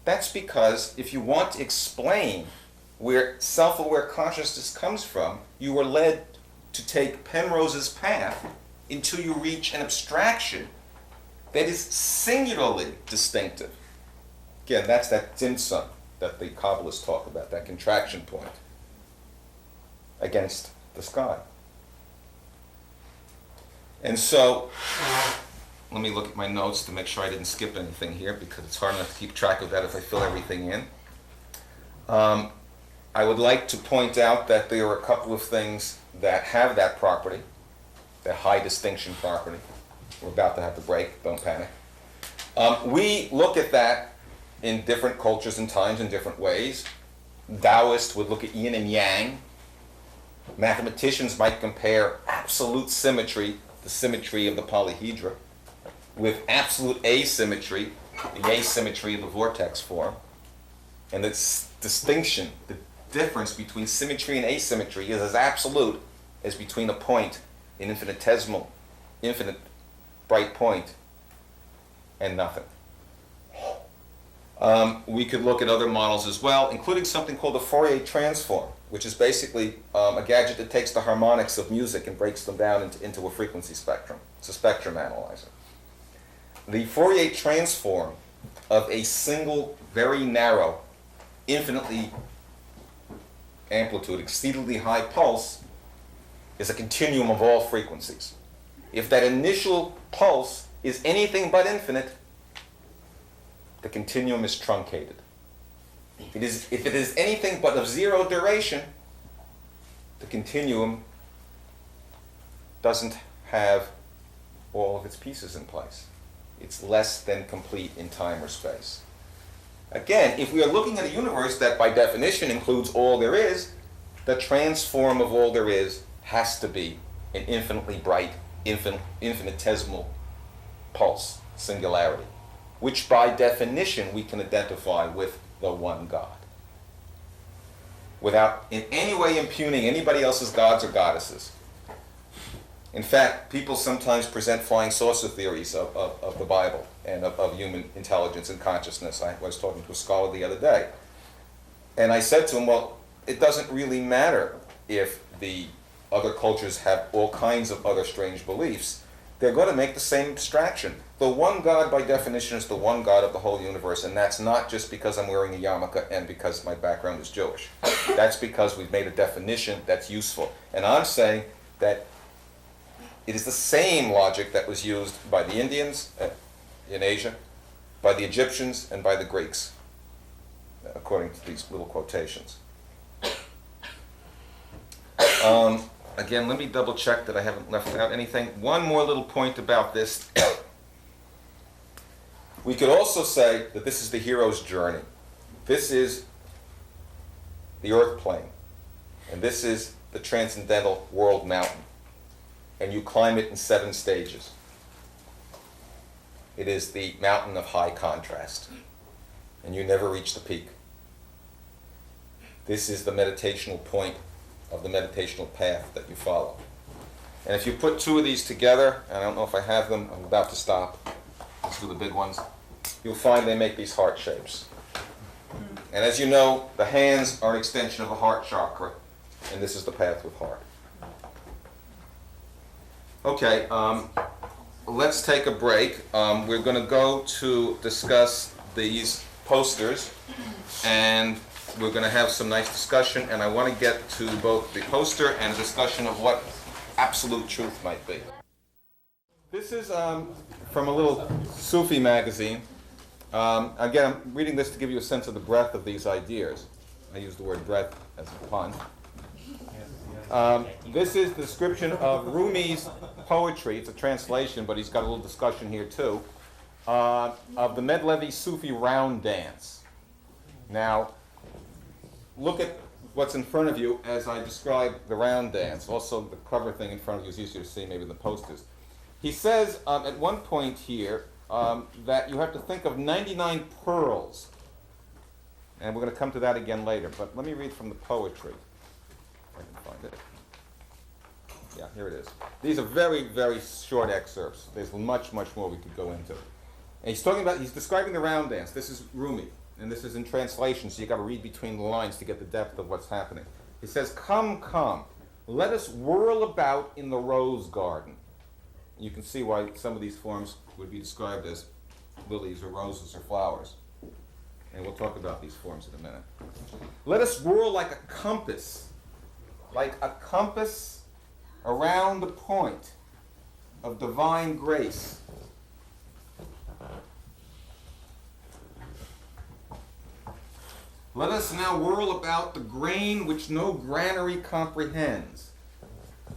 Speaker 2: That's because if you want to explain where self-aware consciousness comes from, you are led to take Penrose's path until you reach an abstraction that is singularly distinctive. Again, that's that tzimtzum that the Kabbalists talk about, that contraction point against the sky. And so, let me look at my notes to make sure I didn't skip anything here, because it's hard enough to keep track of that if I fill everything in. I would like to point out that there are a couple of things that have that property, that high distinction property. We're about to have the break, don't panic. We look at that in different cultures and times in different ways. Taoists would look at yin and yang. Mathematicians might compare absolute symmetry, the symmetry of the polyhedra, with absolute asymmetry, the asymmetry of the vortex form. And this distinction, the difference between symmetry and asymmetry is as absolute as between a point, an infinitesimal, infinite bright point, and nothing. We could look at other models as well, including something called the Fourier transform, which is basically a gadget that takes the harmonics of music and breaks them down into a frequency spectrum. It's a spectrum analyzer. The Fourier transform of a single, very narrow, infinitely amplitude, exceedingly high pulse is a continuum of all frequencies. If that initial pulse is anything but infinite, the continuum is truncated. If it is anything but of zero duration, the continuum doesn't have all of its pieces in place. It's less than complete in time or space. Again, if we are looking at a universe that by definition includes all there is, the transform of all there is has to be an infinitely bright, infinitesimal pulse, singularity, which by definition we can identify with the one God, without in any way impugning anybody else's gods or goddesses. In fact, people sometimes present flying saucer theories of the Bible and of human intelligence and consciousness. I was talking to a scholar the other day, and I said to him, well, it doesn't really matter if the other cultures have all kinds of other strange beliefs. They're going to make the same abstraction. The one God, by definition, is the one God of the whole universe, and that's not just because I'm wearing a yarmulke and because my background is Jewish. That's because we've made a definition that's useful. And I'm saying that it is the same logic that was used by the Indians in Asia, by the Egyptians, and by the Greeks, according to these little quotations. Again, let me double check that I haven't left out anything. One more little point about this. We could also say that this is the hero's journey. This is the earth plane, and this is the transcendental world mountain. And you climb it in 7 stages. It is the mountain of high contrast, and you never reach the peak. This is the meditational point of the meditational path that you follow. And if you put 2 of these together, and I don't know if I have them, I'm about to stop. Let's do the big ones. You'll find they make these heart shapes. And as you know, the hands are an extension of the heart chakra, and this is the path with heart. Okay, let's take a break. We're going to go to discuss these posters, and we're going to have some nice discussion, and I want to get to both the poster and a discussion of what absolute truth might be. This is from a little Sufi magazine. Again, I'm reading this to give you a sense of the breadth of these ideas. I use the word breadth as a pun. This is the description of Rumi's poetry. It's a translation, but he's got a little discussion here too, of the Medlevi Sufi round dance. Now, look at what's in front of you as I describe the round dance. Also, the cover thing in front of you is easier to see, maybe the posters. He says at one point here that you have to think of 99 pearls. And we're going to come to that again later. But let me read from the poetry. If I can find it. Yeah, here it is. These are very, very short excerpts. There's much, much more we could go into. And he's describing the round dance. This is Rumi. And this is in translation, so you've got to read between the lines to get the depth of what's happening. He says, "Come, come, let us whirl about in the rose garden." You can see why some of these forms would be described as lilies or roses or flowers. And we'll talk about these forms in a minute. "Let us whirl like a compass around the point of divine grace. Let us now whirl about the grain which no granary comprehends."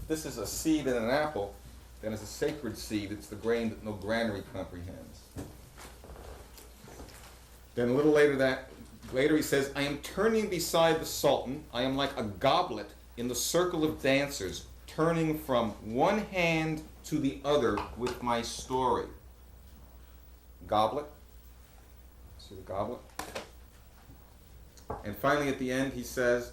Speaker 2: This is a seed in an apple, then it's a sacred seed. It's the grain that no granary comprehends. Then a little later he says, "I am turning beside the Sultan. I am like a goblet in the circle of dancers, turning from one hand to the other with my story." Goblet. See the goblet? And finally at the end he says,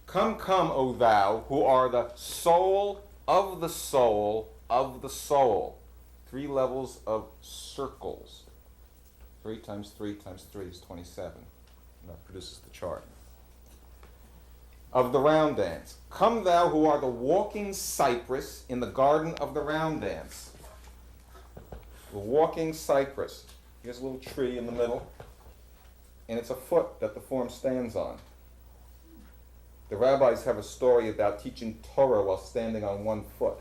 Speaker 2: "Come, come, O thou, who are the soul of the soul of the soul." 3 levels of circles. 3 times 3 times 3 is 27. And that produces the chart. Of the round dance. Come thou who are the walking cypress in the garden of the round dance. The walking cypress. Here's a little tree in the middle. And it's a foot that the form stands on. The rabbis have a story about teaching Torah while standing on one foot.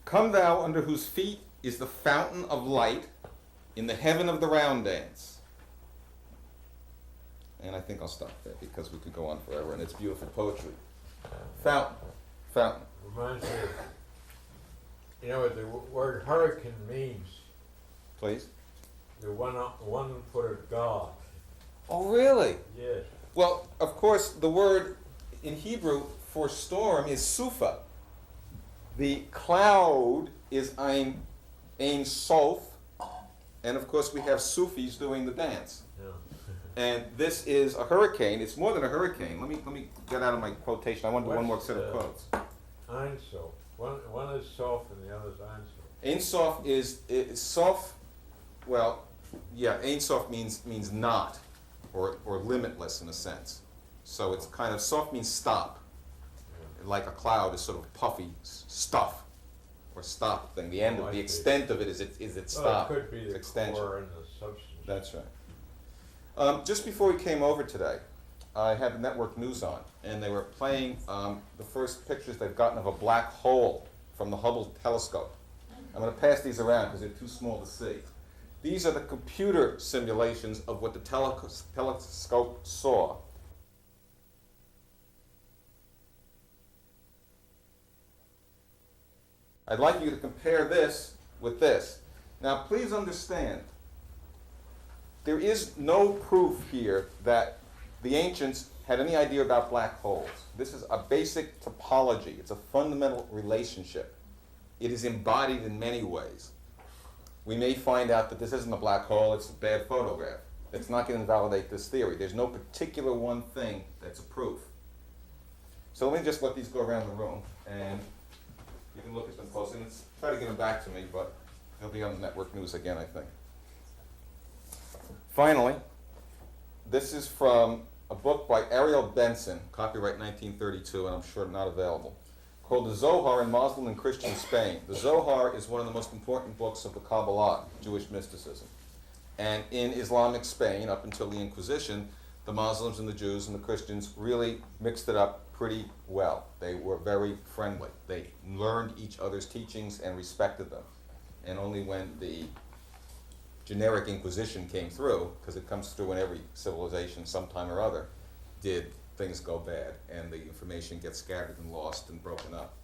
Speaker 2: Come thou under whose feet is the fountain of light in the heaven of the round dance. And I think I'll stop there because we could go on forever, and it's beautiful poetry. Fountain. Fountain.
Speaker 3: Reminds me of, you know what the word hurricane means?
Speaker 2: Please.
Speaker 3: The one-footed god.
Speaker 2: Oh, really?
Speaker 3: Yes.
Speaker 2: Well, of course, the word in Hebrew for storm is sufa. The cloud is ein sof, and of course we have Sufis doing the dance.
Speaker 3: Yeah.
Speaker 2: And this is a hurricane. It's more than a hurricane. Let me get out of my quotation. I want to do one more set of quotes.
Speaker 3: Ein sof. One is sof and the other is ein sof.
Speaker 2: Ein sof is sof. Well, yeah, ein sof means not, or limitless in a sense. So it's kind of sof means stop. Like a cloud is sort of puffy stuff or stop thing. The end of the extent of it is its stop.
Speaker 3: Well, it could be
Speaker 2: its
Speaker 3: the
Speaker 2: extension.
Speaker 3: core and the substance.
Speaker 2: That's right. Just before we came over today, I had the network news on, and they were playing the first pictures they've gotten of a black hole from the Hubble telescope. I'm going to pass these around because they're too small to see. These are the computer simulations of what the telescope saw. I'd like you to compare this with this. Now, please understand, there is no proof here that the ancients had any idea about black holes. This is a basic topology. It's a fundamental relationship. It is embodied in many ways. We may find out that this isn't a black hole, it's a bad photograph. It's not going to invalidate this theory. There's no particular one thing that's a proof. So let me just let these go around the room, and you can look at them closely, and try to get them back to me, but they'll be on the network news again, I think. Finally, this is from a book by Ariel Benson, copyright 1932, and I'm sure not available, called The Zohar in Muslim and Christian Spain. The Zohar is one of the most important books of the Kabbalah, Jewish mysticism. And in Islamic Spain, up until the Inquisition, the Muslims and the Jews and the Christians really mixed it up pretty well. They were very friendly. They learned each other's teachings and respected them. And only when the generic Inquisition came through, because it comes through in every civilization sometime or other, did things go bad and the information gets scattered and lost and broken up.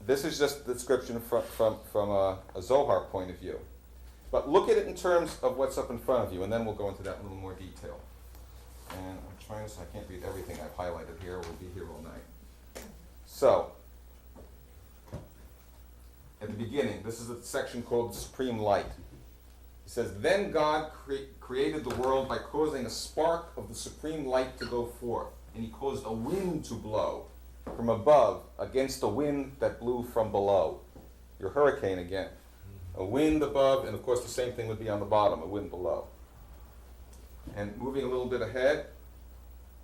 Speaker 2: This is just the description from a Zohar point of view. But look at it in terms of what's up in front of you, and then we'll go into that in a little more detail. And I'm trying to, so I can't read everything I've highlighted here. We'll be here all night. So, at the beginning, this is a section called Supreme Light. He says, then God created the world by causing a spark of the supreme light to go forth. And he caused a wind to blow from above against a wind that blew from below. Your hurricane again. A wind above, and of course the same thing would be on the bottom, a wind below. And moving a little bit ahead,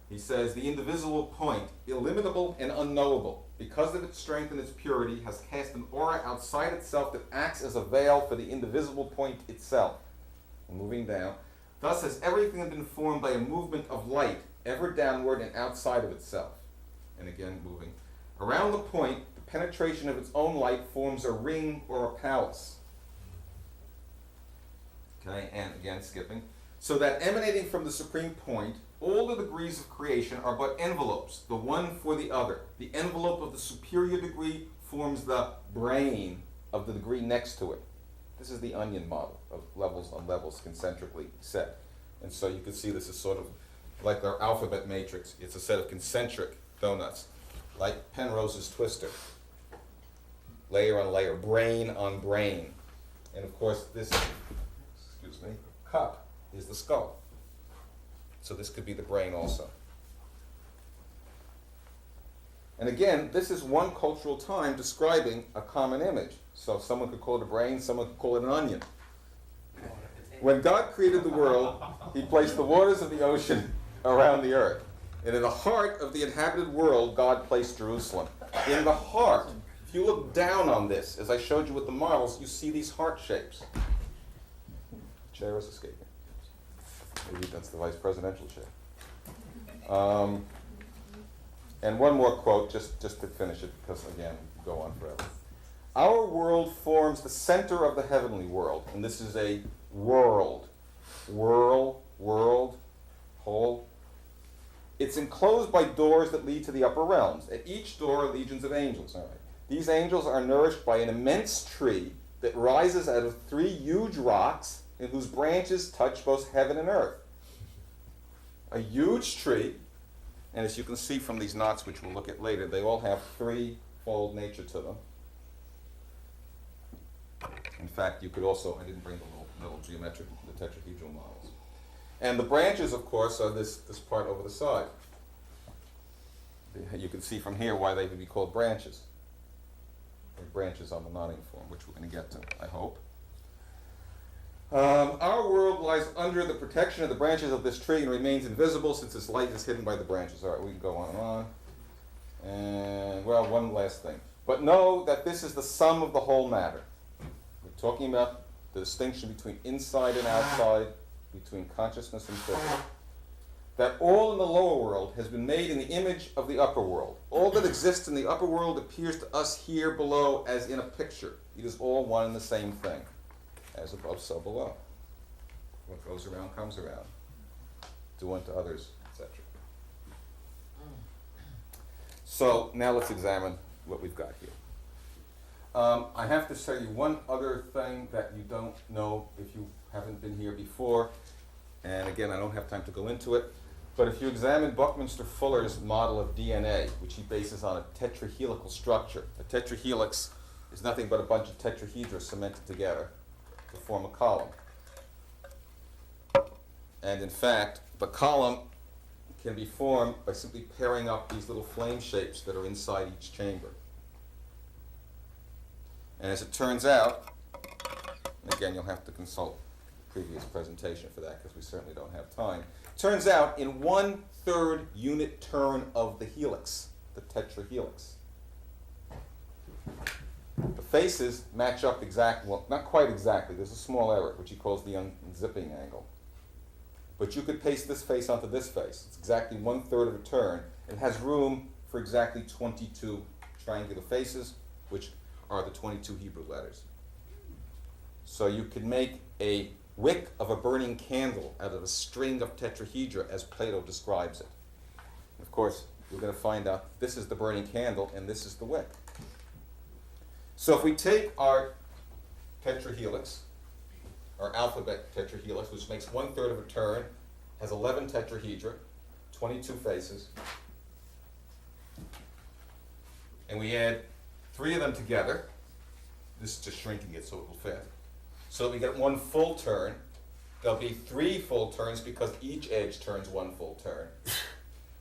Speaker 2: he says, the indivisible point, illimitable and unknowable, because of its strength and its purity, has cast an aura outside itself that acts as a veil for the indivisible point itself. And moving down, thus has everything been formed by a movement of light, ever downward and outside of itself. And again, moving. Around the point, the penetration of its own light forms a ring or a palace. Okay, and again, skipping. So that emanating from the supreme point, all the degrees of creation are but envelopes, the one for the other. The envelope of the superior degree forms the brain of the degree next to it. This is the onion model of levels on levels concentrically set. And so you can see this is sort of like our alphabet matrix. It's a set of concentric donuts, like Penrose's twister. Layer on layer, brain on brain. And of course this, cup is the skull. So this could be the brain also. And again, this is one cultural time describing a common image. So someone could call it a brain, someone could call it an onion. When God created the world, he placed the waters of the ocean around the earth. And in the heart of the inhabited world, God placed Jerusalem. In the heart. If you look down on this, as I showed you with the marbles, you see these heart shapes. Chair is escaping. Maybe that's the vice presidential chair. And one more quote, just to finish it, because again, we could go on forever. Our world forms the center of the heavenly world, and this is a world. World, whole. It's enclosed by doors that lead to the upper realms. At each door are legions of angels. All right. These angels are nourished by an immense tree that rises out of 3 huge rocks in whose branches touch both heaven and earth. A huge tree, and as you can see from these knots, which we'll look at later, they all have 3-fold nature to them. In fact, you could also, I didn't bring the little geometric, the tetrahedral models. And the branches, of course, are this part over the side. You can see from here why they would be called branches. They're branches on the knotting form, which we're going to get to, I hope. Our world lies under the protection of the branches of this tree and remains invisible since its light is hidden by the branches. All right, we can go on and on. And, well, one last thing. But know that this is the sum of the whole matter. We're talking about the distinction between inside and outside, between consciousness and physics. That all in the lower world has been made in the image of the upper world. All that exists in the upper world appears to us here below as in a picture. It is all one and the same thing. As above, so below. What goes around comes around. Do unto others, etc. So now let's examine what we've got here. I have to tell you one other thing that you don't know if you haven't been here before. And again, I don't have time to go into it. But if you examine Buckminster Fuller's model of DNA, which he bases on a tetrahelical structure, a tetrahelix is nothing but a bunch of tetrahedra cemented together to form a column. And in fact, the column can be formed by simply pairing up these little flame shapes that are inside each chamber. And as it turns out, and again, you'll have to consult previous presentation for that because we certainly don't have time. Turns out in 1/3 unit turn of the helix, the tetrahelix, the faces match up exactly, well, not quite exactly. There's a small error, which he calls the unzipping angle. But you could paste this face onto this face. It's exactly 1/3 of a turn. It has room for exactly 22 triangular faces, which are the 22 Hebrew letters. So you could make a wick of a burning candle out of a string of tetrahedra, as Plato describes it. Of course, we're going to find out this is the burning candle and this is the wick. So if we take our tetrahelix, our alphabet tetrahelix, which makes 1/3 of a turn, has 11 tetrahedra, 22 faces, and we add 3 of them together, this is just shrinking it so it will fit. So we get 1 full turn. There'll be 3 full turns because each edge turns 1 full turn.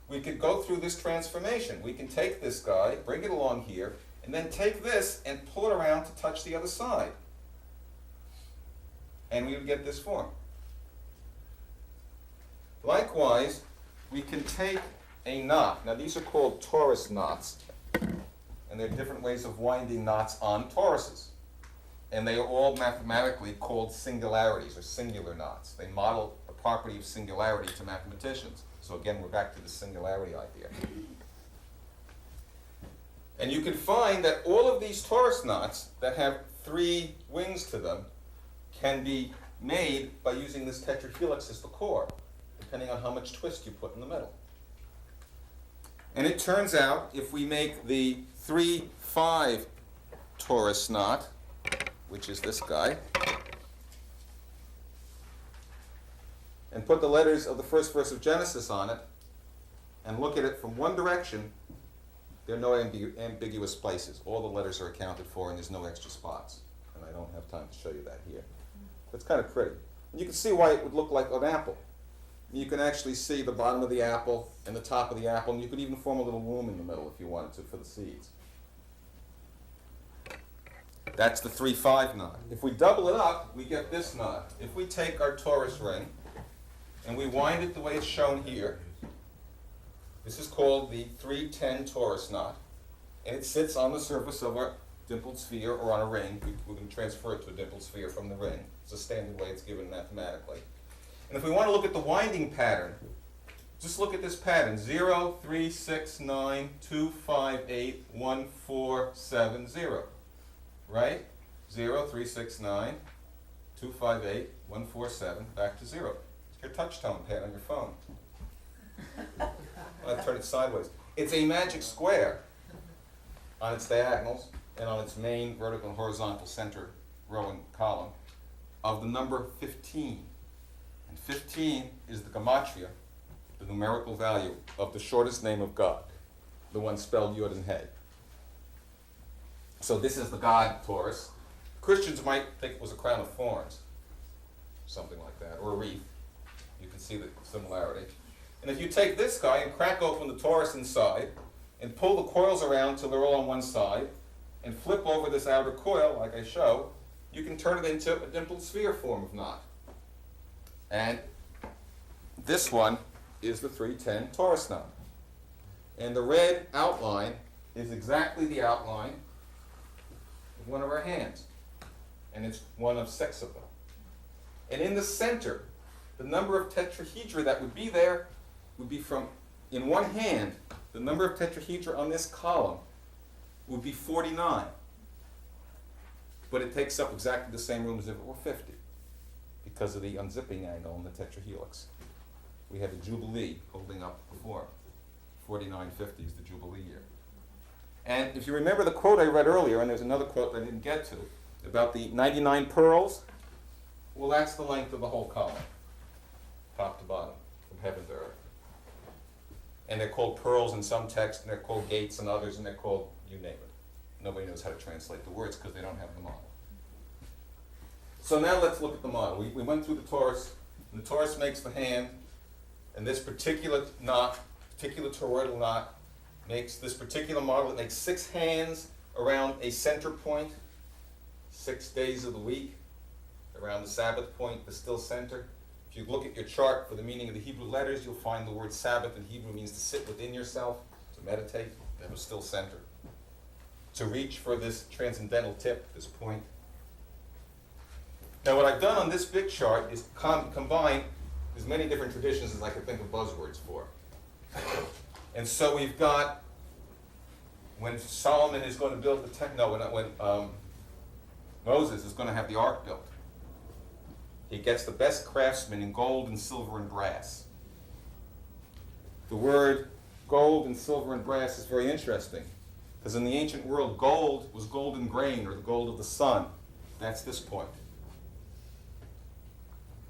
Speaker 2: We could go through this transformation. We can take this guy, bring it along here, and then take this and pull it around to touch the other side. And we would get this form. Likewise, we can take a knot. Now these are called torus knots. And there are different ways of winding knots on toruses. And they are all mathematically called singularities or singular knots. They model the property of singularity to mathematicians. So again, we're back to the singularity idea. And you can find that all of these torus knots that have 3 wings to them can be made by using this tetrahelix as the core, depending on how much twist you put in the middle. And it turns out, if we make the 3-5 torus knot, which is this guy, and put the letters of the first verse of Genesis on it, and look at it from one direction, there are no ambiguous places. All the letters are accounted for, and there's no extra spots. And I don't have time to show you that here. But it's kind of pretty. And you can see why it would look like an apple. You can actually see the bottom of the apple and the top of the apple, and you could even form a little womb in the middle if you wanted to for the seeds. That's the 3-5 knot. If we double it up, we get this knot. If we take our torus ring and we wind it the way it's shown here, this is called the 3-10 torus knot, and it sits on the surface of our dimpled sphere or on a ring. We can transfer it to a dimpled sphere from the ring. It's a standard way it's given mathematically. And if we want to look at the winding pattern, just look at this pattern: 0, 3, 6, 9, 2, 5, 8, 1, 4, 7, 0. Right? 0, 3, 6, 9, 2, 5, 8, 1, 4, 7, back to 0. It's your touch tone pad on your phone. I'll turn it sideways. It's a magic square on its diagonals and on its main vertical and horizontal center row and column of the number 15. And 15 is the Gematria, the numerical value of the shortest name of God, the one spelled Yud and He. So this is the God Torus. Christians might think it was a crown of thorns, something like that, or a wreath. You can see the similarity. And if you take this guy and crack open the torus inside and pull the coils around till they're all on one side and flip over this outer coil, like I show, you can turn it into a dimpled sphere form of knot. And this one is the 3-10 torus knot. And the red outline is exactly the outline of one of our hands. And it's one of sexapa. And in the center, the number of tetrahedra that would be there would be from, in one hand, the number of tetrahedra on this column would be 49. But it takes up exactly the same room as if it were 50 because of the unzipping angle in the tetrahelix. We have a jubilee holding up the form. 4950 is the jubilee year. And if you remember the quote I read earlier, and there's another quote I didn't get to, about the 99 pearls, well, that's the length of the whole column, top to bottom, from heaven to earth. And they're called pearls in some texts, and they're called gates in others, and they're called, you name it. Nobody knows how to translate the words because they don't have the model. So now let's look at the model. We went through the torus, and the torus makes the hand, and this particular knot, particular toroidal knot, makes this particular model. It makes 6 hands around a center point, 6 days of the week, around the Sabbath point, the still center. If you look at your chart for the meaning of the Hebrew letters, you'll find the word Sabbath in Hebrew means to sit within yourself, to meditate, to have a still center, to reach for this transcendental tip, this point. Now what I've done on this big chart is combine as many different traditions as I could think of buzzwords for. And so we've got, when Solomon is going to build the when Moses is going to have the ark built, he gets the best craftsmen in gold and silver and brass. The word gold and silver and brass is very interesting, because in the ancient world, gold was golden grain, or the gold of the sun. That's this point.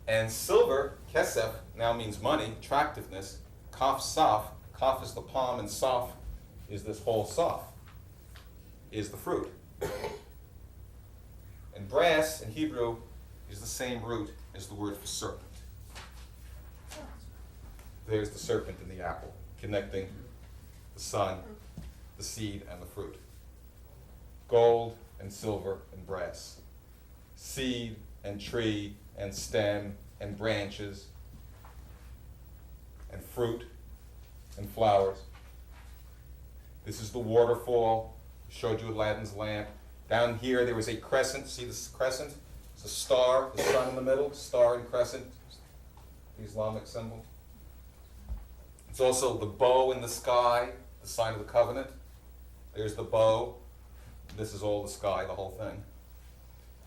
Speaker 2: And silver, kesef, now means money, attractiveness. Kaf saf, kaf is the palm, and saf is this whole saf, is the fruit. And brass in Hebrew is the same root as the word for serpent. There's the serpent in the apple, connecting the sun, the seed, and the fruit. Gold and silver and brass. Seed and tree and stem and branches and fruit and flowers. This is the waterfall. I showed you Aladdin's lamp. Down here there was a crescent. See this crescent? It's a star, the sun in the middle, star and crescent, the Islamic symbol. It's also the bow in the sky, the sign of the covenant. There's the bow. This is all the sky, the whole thing.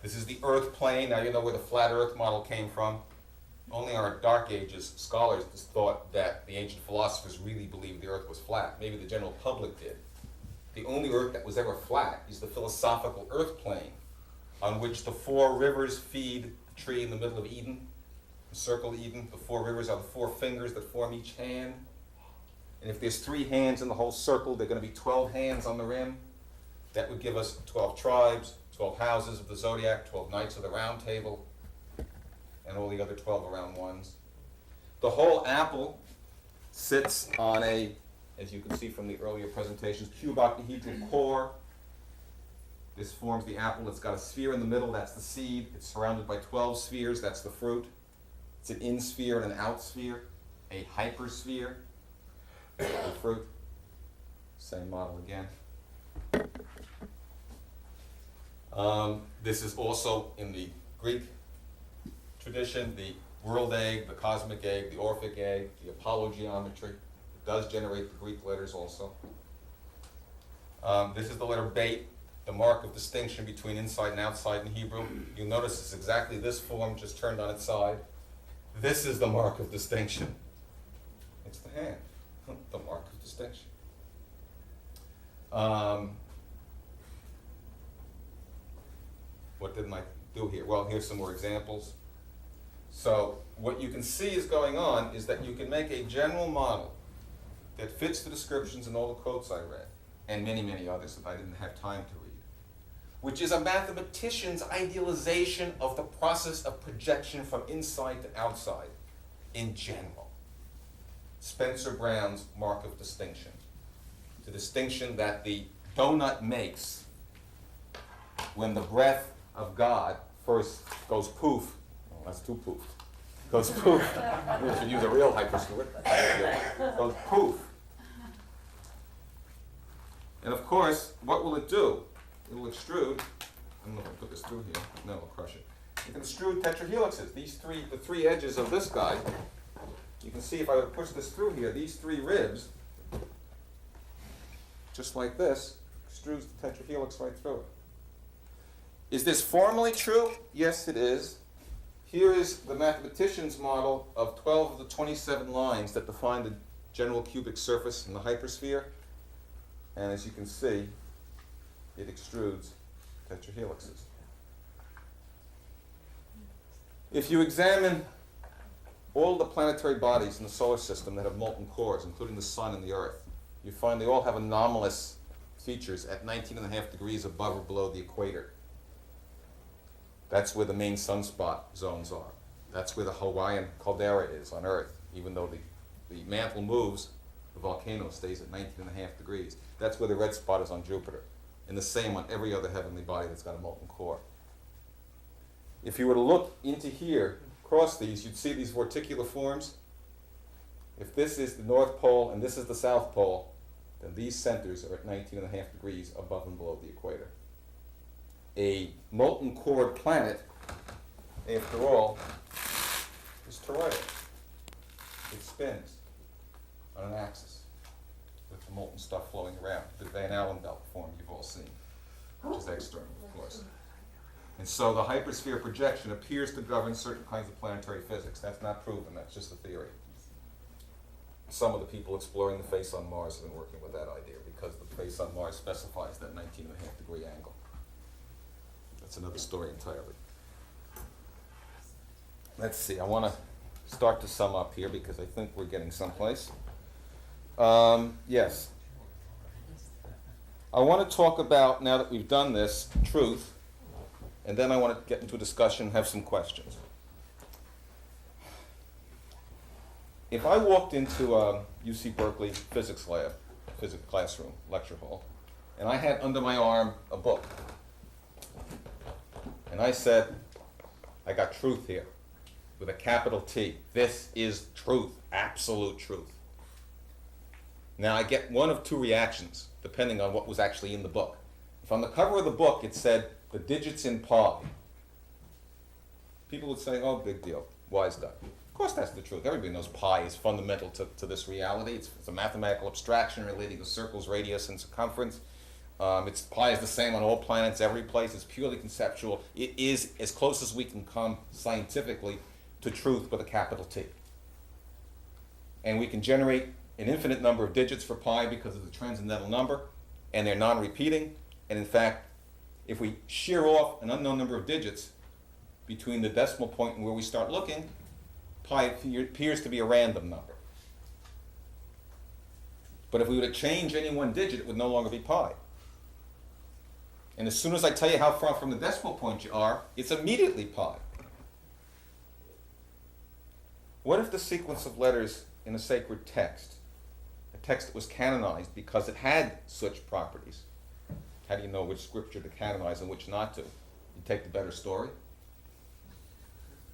Speaker 2: This is the earth plane. Now you know where the flat earth model came from. Only our Dark Ages scholars just thought that the ancient philosophers really believed the earth was flat. Maybe the general public did. The only earth that was ever flat is the philosophical earth plane, on which the 4 rivers feed the tree in the middle of Eden, the circle Eden. The 4 rivers are the 4 fingers that form each hand. And if there's 3 hands in the whole circle, there are going to be 12 hands on the rim. That would give us 12 tribes, 12 houses of the zodiac, 12 knights of the round table, and all the other 12 around ones. The whole apple sits on a, as you can see from the earlier presentations, cuboctahedral core. This forms the apple. It's got a sphere in the middle, that's the seed. It's surrounded by 12 spheres, that's the fruit. It's an in sphere and an out sphere, a hypersphere, the fruit. Same model again. This is also in the Greek tradition, the world egg, the cosmic egg, the Orphic egg, the apologeometry. It does generate the Greek letters also. This is the letter bet, the mark of distinction between inside and outside in Hebrew. You'll notice it's exactly this form, just turned on its side. This is the mark of distinction. It's the hand, the mark of distinction. What didn't I do here? Well, here's some more examples. So what you can see is going on is that you can make a general model that fits the descriptions in all the quotes I read, and many, many others that I didn't have time to read, which is a mathematician's idealization of the process of projection from inside to outside in general. Spencer Brown's mark of distinction. The distinction that the donut makes when the breath of God first goes poof. Oh, that's too poof. Goes poof. We should use a real hypersphere. Goes poof. And of course, what will it do? It will extrude. I don't know if I put this through here. No, it'll crush it. It can extrude tetrahelixes. The three edges of this guy. You can see if I were to push this through here, these three ribs, just like this, extrudes the tetrahelix right through it. Is this formally true? Yes, it is. Here is the mathematician's model of 12 of the 27 lines that define the general cubic surface in the hypersphere. And as you can see, it extrudes tetrahelixes. If you examine all the planetary bodies in the solar system that have molten cores, including the Sun and the Earth, you find they all have anomalous features at 19.5 degrees above or below the equator. That's where the main sunspot zones are. That's where the Hawaiian caldera is on Earth. Even though the mantle moves, the volcano stays at 19.5 degrees. That's where the red spot is on Jupiter. And the same on every other heavenly body that's got a molten core. If you were to look into here, across these, you'd see these vorticular forms. If this is the North Pole and this is the South Pole, then these centers are at 19.5 degrees above and below the equator. A molten cored planet, after all, is toroidal. It spins on an axis with the molten stuff flowing around. The Van Allen belt form you've all seen, which is external, of course. And so the hypersphere projection appears to govern certain kinds of planetary physics. That's not proven, that's just a theory. Some of the people exploring the face on Mars have been working with that idea because the face on Mars specifies that 19.5 degree angle. That's another story entirely. Let's see, I want to start to sum up here because I think we're getting someplace. Yes. I want to talk about, now that we've done this, truth, and then I want to get into a discussion and have some questions. If I walked into a UC Berkeley physics lab, physics classroom, lecture hall, and I had under my arm a book, and I said, I got truth here, with a capital T. This is truth, absolute truth. Now I get one of two reactions, depending on what was actually in the book. If on the cover of the book it said, the digits in pi, people would say, oh, big deal, wise guy. Of course that's the truth. Everybody knows pi is fundamental to this reality. It's a mathematical abstraction relating to circles, radius, and circumference. Pi is the same on all planets, every place. It's purely conceptual. It is as close as we can come scientifically to truth with a capital T. And we can generate an infinite number of digits for pi because it's a transcendental number, and they're non-repeating. And in fact, if we shear off an unknown number of digits between the decimal point and where we start looking, pi appears to be a random number. But if we were to change any one digit, it would no longer be pi. And as soon as I tell you how far from the decimal point you are, it's immediately pi. What if the sequence of letters in a sacred text, a text that was canonized because it had such properties? How do you know which scripture to canonize and which not to? You take the better story.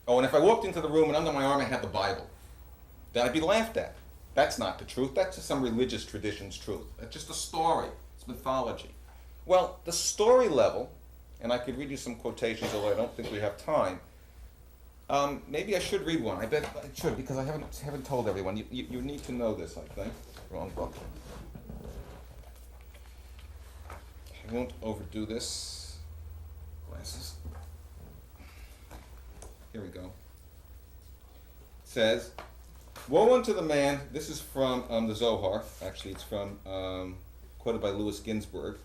Speaker 2: Oh, and if I walked into the room and under my arm I had the Bible, then I'd be laughed at. That's not the truth. That's just some religious tradition's truth. That's just a story. It's mythology. Well, the story level, and I could read you some quotations, although I don't think we have time. Maybe I should read one. I bet I should, because I haven't told everyone. You need to know this, I think. Wrong book. I won't overdo this. Glasses. Here we go. It says, woe unto the man, this is from the Zohar, actually it's from, quoted by Louis Ginsburg,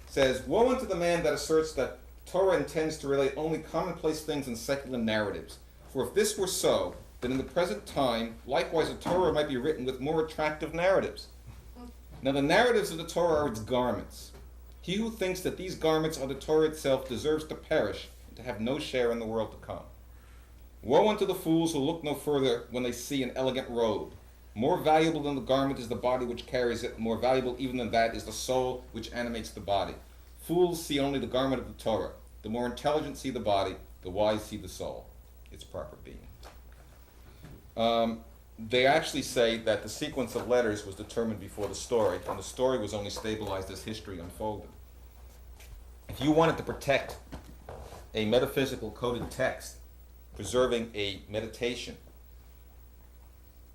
Speaker 2: says, woe unto the man that asserts that Torah intends to relate only commonplace things in secular narratives. For if this were so, then in the present time, likewise the Torah might be written with more attractive narratives. Now the narratives of the Torah are its garments. He who thinks that these garments are the Torah itself deserves to perish and to have no share in the world to come. Woe unto the fools who look no further when they see an elegant robe. More valuable than the garment is the body which carries it, more valuable even than that is the soul which animates the body. Fools see only the garment of the Torah. The more intelligent see the body, the wise see the soul, its proper being. They actually say that the sequence of letters was determined before the story, and the story was only stabilized as history unfolded. If you wanted to protect a metaphysical coded text, preserving a meditation,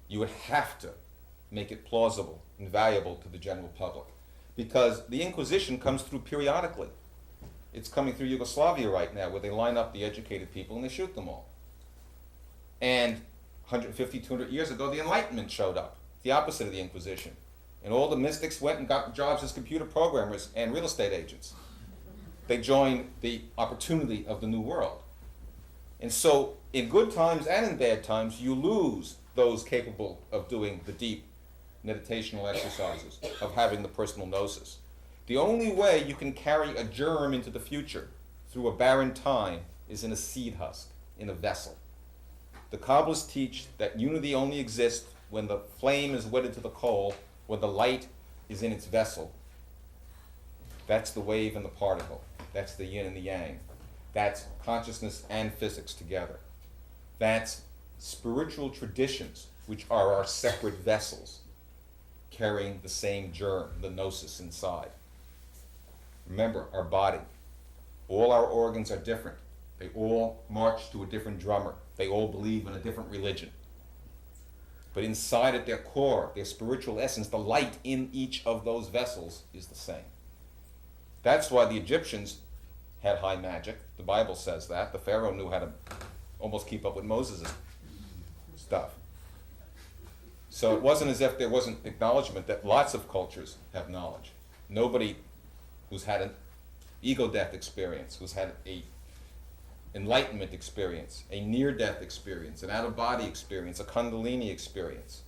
Speaker 2: you would have to make it plausible and valuable to the general public. Because the Inquisition comes through periodically. It's coming through Yugoslavia right now, where they line up the educated people and they shoot them all. And 150, 200 years ago, the Enlightenment showed up, the opposite of the Inquisition. And all the mystics went and got jobs as computer programmers and real estate agents. They joined the opportunity of the New World. And so, in good times and in bad times, you lose those capable of doing the deep meditational exercises, of having the personal gnosis. The only way you can carry a germ into the future through a barren time is in a seed husk, in a vessel. The Kabbalists teach that unity only exists when the flame is wedded to the coal, when the light is in its vessel. That's the wave and the particle. That's the yin and the yang. That's consciousness and physics together. That's spiritual traditions, which are our separate vessels, carrying the same germ, the gnosis inside. Remember, our body, all our organs are different. They all march to a different drummer. They all believe in a different religion. But inside at their core, their spiritual essence, the light in each of those vessels is the same. That's why the Egyptians had high magic. The Bible says that. The Pharaoh knew how to almost keep up with Moses' stuff. So it wasn't as if there wasn't acknowledgement that lots of cultures have knowledge. Nobody who's had an ego-death experience, who's had a enlightenment experience, a near-death experience, an out-of-body experience, a kundalini experience,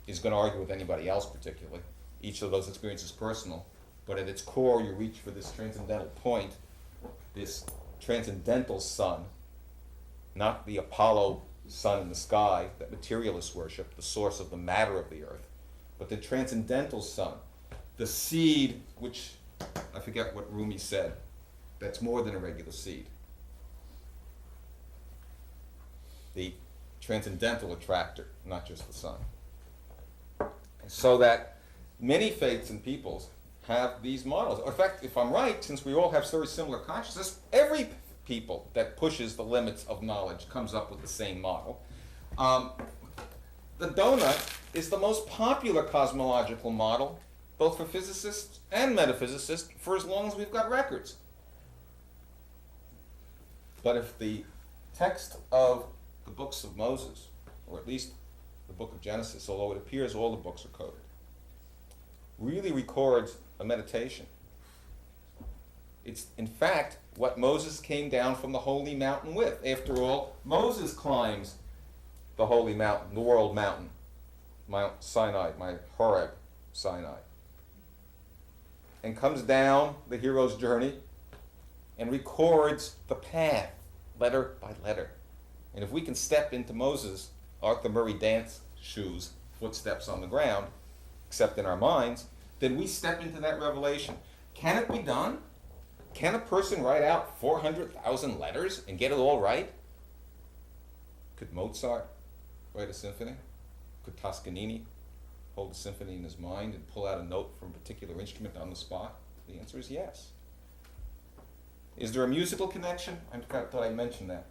Speaker 2: is going to argue with anybody else particularly. Each of those experiences is personal, but at its core you reach for this transcendental point, this transcendental sun, not the Apollo sun in the sky that materialists worship, the source of the matter of the earth, but the transcendental sun, the seed, which, I forget what Rumi said, that's more than a regular seed. The transcendental attractor, not just the sun. So that many faiths and peoples have these models. In fact, if I'm right, since we all have very similar consciousness, every people that pushes the limits of knowledge comes up with the same model. The donut is the most popular cosmological model, both for physicists and metaphysicists, for as long as we've got records. But if the text of the books of Moses, or at least the book of Genesis, although it appears all the books are coded, really records a meditation. It's, in fact, what Moses came down from the holy mountain with. After all, Moses climbs the holy mountain, the world mountain, Mount Sinai, Mount Horeb, Sinai, and comes down the hero's journey and records the path, letter by letter. And if we can step into Moses' Arthur Murray dance shoes, footsteps on the ground, except in our minds, then we step into that revelation. Can it be done? Can a person write out 400,000 letters and get it all right? Could Mozart write a symphony? Could Toscanini hold a symphony in his mind and pull out a note from a particular instrument on the spot? The answer is yes. Is there a musical connection? I thought I mentioned that.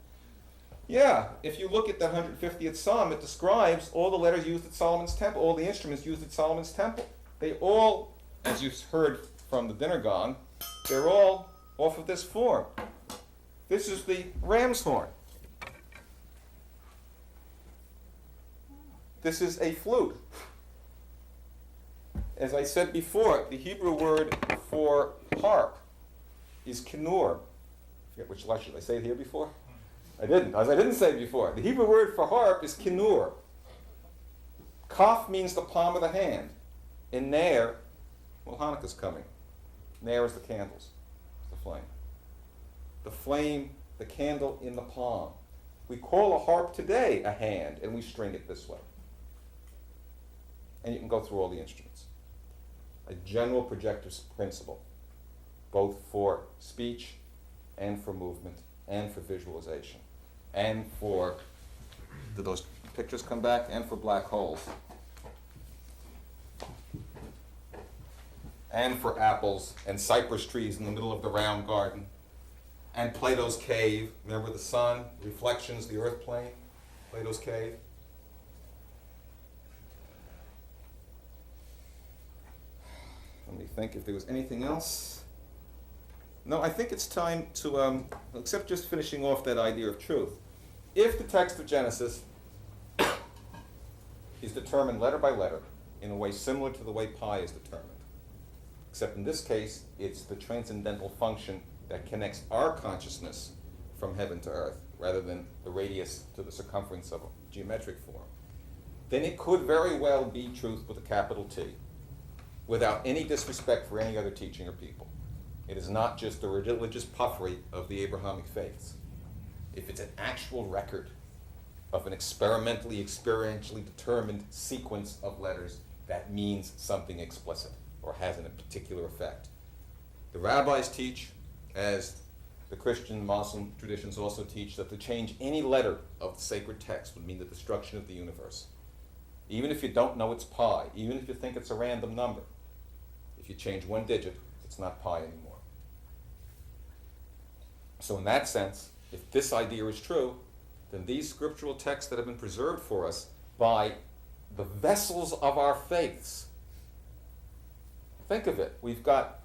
Speaker 2: Yeah, if you look at the 150th Psalm, it describes all the letters used at Solomon's temple, all the instruments used at Solomon's temple. They all, as you heard from the dinner gong, they're all off of this form. This is the ram's horn. This is a flute. As I said before, the Hebrew word for harp is kinur. I forget which lecture. Did I say it here before? I didn't. As I didn't say it before. The Hebrew word for harp is kinur. Kaf means the palm of the hand. In Ner, well, Hanukkah's coming. Ner is the candles, the flame. The flame, the candle in the palm. We call a harp today a hand, and we string it this way. And you can go through all the instruments. A general projective principle, both for speech and for movement and for visualization and for, did those pictures come back? And for black holes. And for apples and cypress trees in the middle of the round garden. And Plato's cave. Remember the sun, reflections, the earth plane? Plato's cave. Let me think if there was anything else. No, I think it's time to, except just finishing off that idea of truth. If the text of Genesis is determined letter by letter in a way similar to the way pi is determined, except in this case, it's the transcendental function that connects our consciousness from heaven to earth, rather than the radius to the circumference of a geometric form, then it could very well be truth with a capital T, without any disrespect for any other teaching or people. It is not just the religious puffery of the Abrahamic faiths. If it's an actual record of an experientially determined sequence of letters, that means something explicit or has a particular effect. The rabbis teach, as the Christian Muslim traditions also teach, that to change any letter of the sacred text would mean the destruction of the universe. Even if you don't know it's pi, even if you think it's a random number, if you change one digit, it's not pi anymore. So in that sense, if this idea is true, then these scriptural texts that have been preserved for us by the vessels of our faiths, think of it. We've got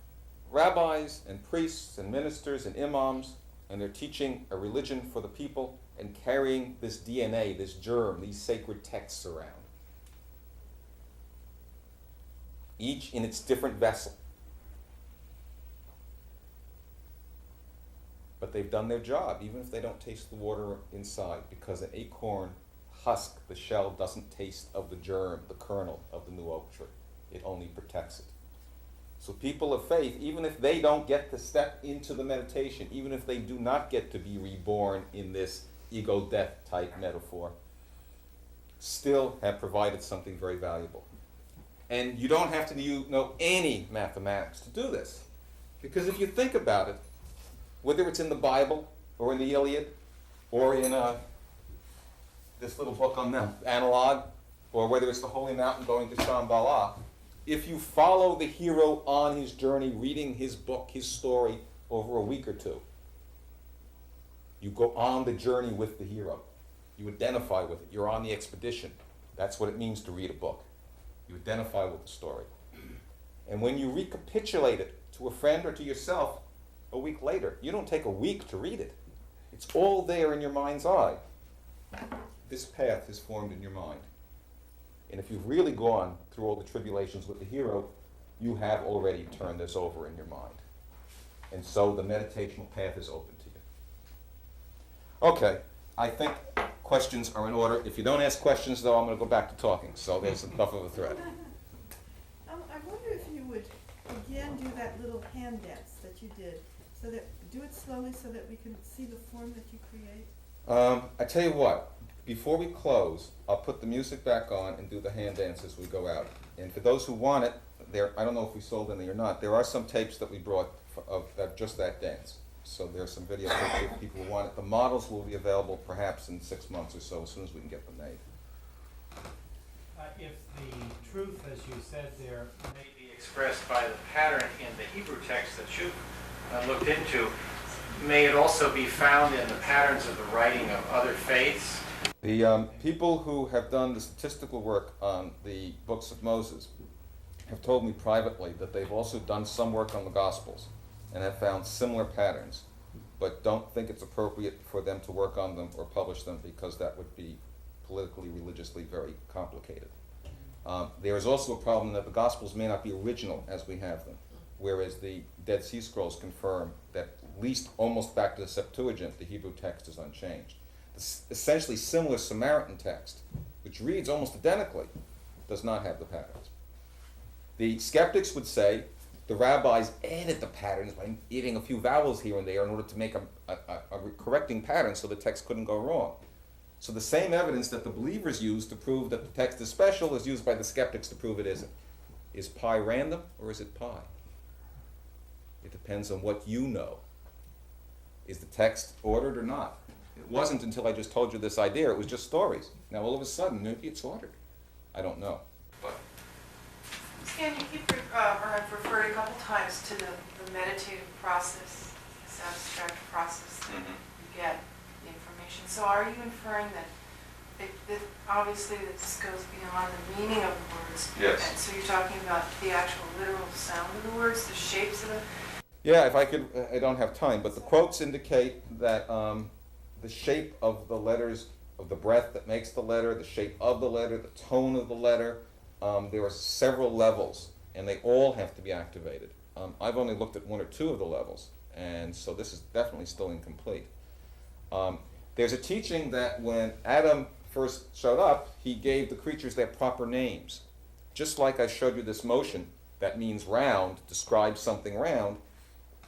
Speaker 2: rabbis and priests and ministers and imams, and they're teaching a religion for the people and carrying this DNA, this germ, these sacred texts around. Each in its different vessel. But they've done their job, even if they don't taste the water inside, because an acorn husk, the shell, doesn't taste of the germ, the kernel of the new oak tree. It only protects it. So people of faith, even if they don't get to step into the meditation, even if they do not get to be reborn in this ego-death type metaphor, still have provided something very valuable. And you don't have to know any mathematics to do this. Because if you think about it, whether it's in the Bible or in the Iliad or in this little book on the analog, or whether it's the Holy Mountain going to Shambhala, if you follow the hero on his journey, reading his book, his story, over a week or two, you go on the journey with the hero. You identify with it. You're on the expedition. That's what it means to read a book. You identify with the story. And when you recapitulate it to a friend or to yourself a week later, you don't take a week to read it. It's all there in your mind's eye. This path is formed in your mind. And if you've really gone through all the tribulations with the hero, you have already turned this over in your mind. And so the meditational path is open to you. Okay, I think questions are in order. If you don't ask questions, though, I'm going to go back to talking. So there's enough of a thread.
Speaker 5: I wonder if you would again do that little hand dance that you did. So that, do it slowly so that we can see the form that you create.
Speaker 2: I tell you what, before we close, I'll put the music back on and do the hand dance as we go out. And for those who want it, I don't know if we sold any or not, there are some tapes that we brought of just that dance. So there's some video tapes if people who want it. The models will be available perhaps in 6 months or so, as soon as we can get them made.
Speaker 6: If the truth, as you said there, may be expressed by the pattern in the Hebrew text that you looked into, may it also be found in the patterns of the writing of other faiths?
Speaker 2: The people who have done the statistical work on the books of Moses have told me privately that they've also done some work on the Gospels and have found similar patterns, but don't think it's appropriate for them to work on them or publish them because that would be politically, religiously very complicated. There is also a problem that the Gospels may not be original as we have them, whereas the Dead Sea Scrolls confirm that at least almost back to the Septuagint, the Hebrew text is unchanged. The essentially similar Samaritan text, which reads almost identically, does not have the patterns. The skeptics would say the rabbis added the patterns by adding a few vowels here and there in order to make a correcting pattern so the text couldn't go wrong. So the same evidence that the believers use to prove that the text is special is used by the skeptics to prove it isn't. Is pi random or is it pi? It depends on what you know. Is the text ordered or not? It wasn't until I just told you this idea. It was just stories. Now all of a sudden, maybe it's ordered. I don't know. But
Speaker 7: Stan, you keep have referred a couple times to the meditative process, this abstract process that you get the information. So are you inferring that obviously this goes beyond the meaning of the words?
Speaker 2: Yes.
Speaker 7: And so you're talking about the actual literal sound of the words, the shapes of it?
Speaker 2: yeah, if I could, I don't have time, but the quotes indicate that the shape of the letters, of the breath that makes the letter, the shape of the letter, the tone of the letter, there are several levels, and they all have to be activated. I've only looked at one or two of the levels, and so this is definitely still incomplete. There's a teaching that when Adam first showed up, he gave the creatures their proper names. Just like I showed you this motion that means round, describes something round,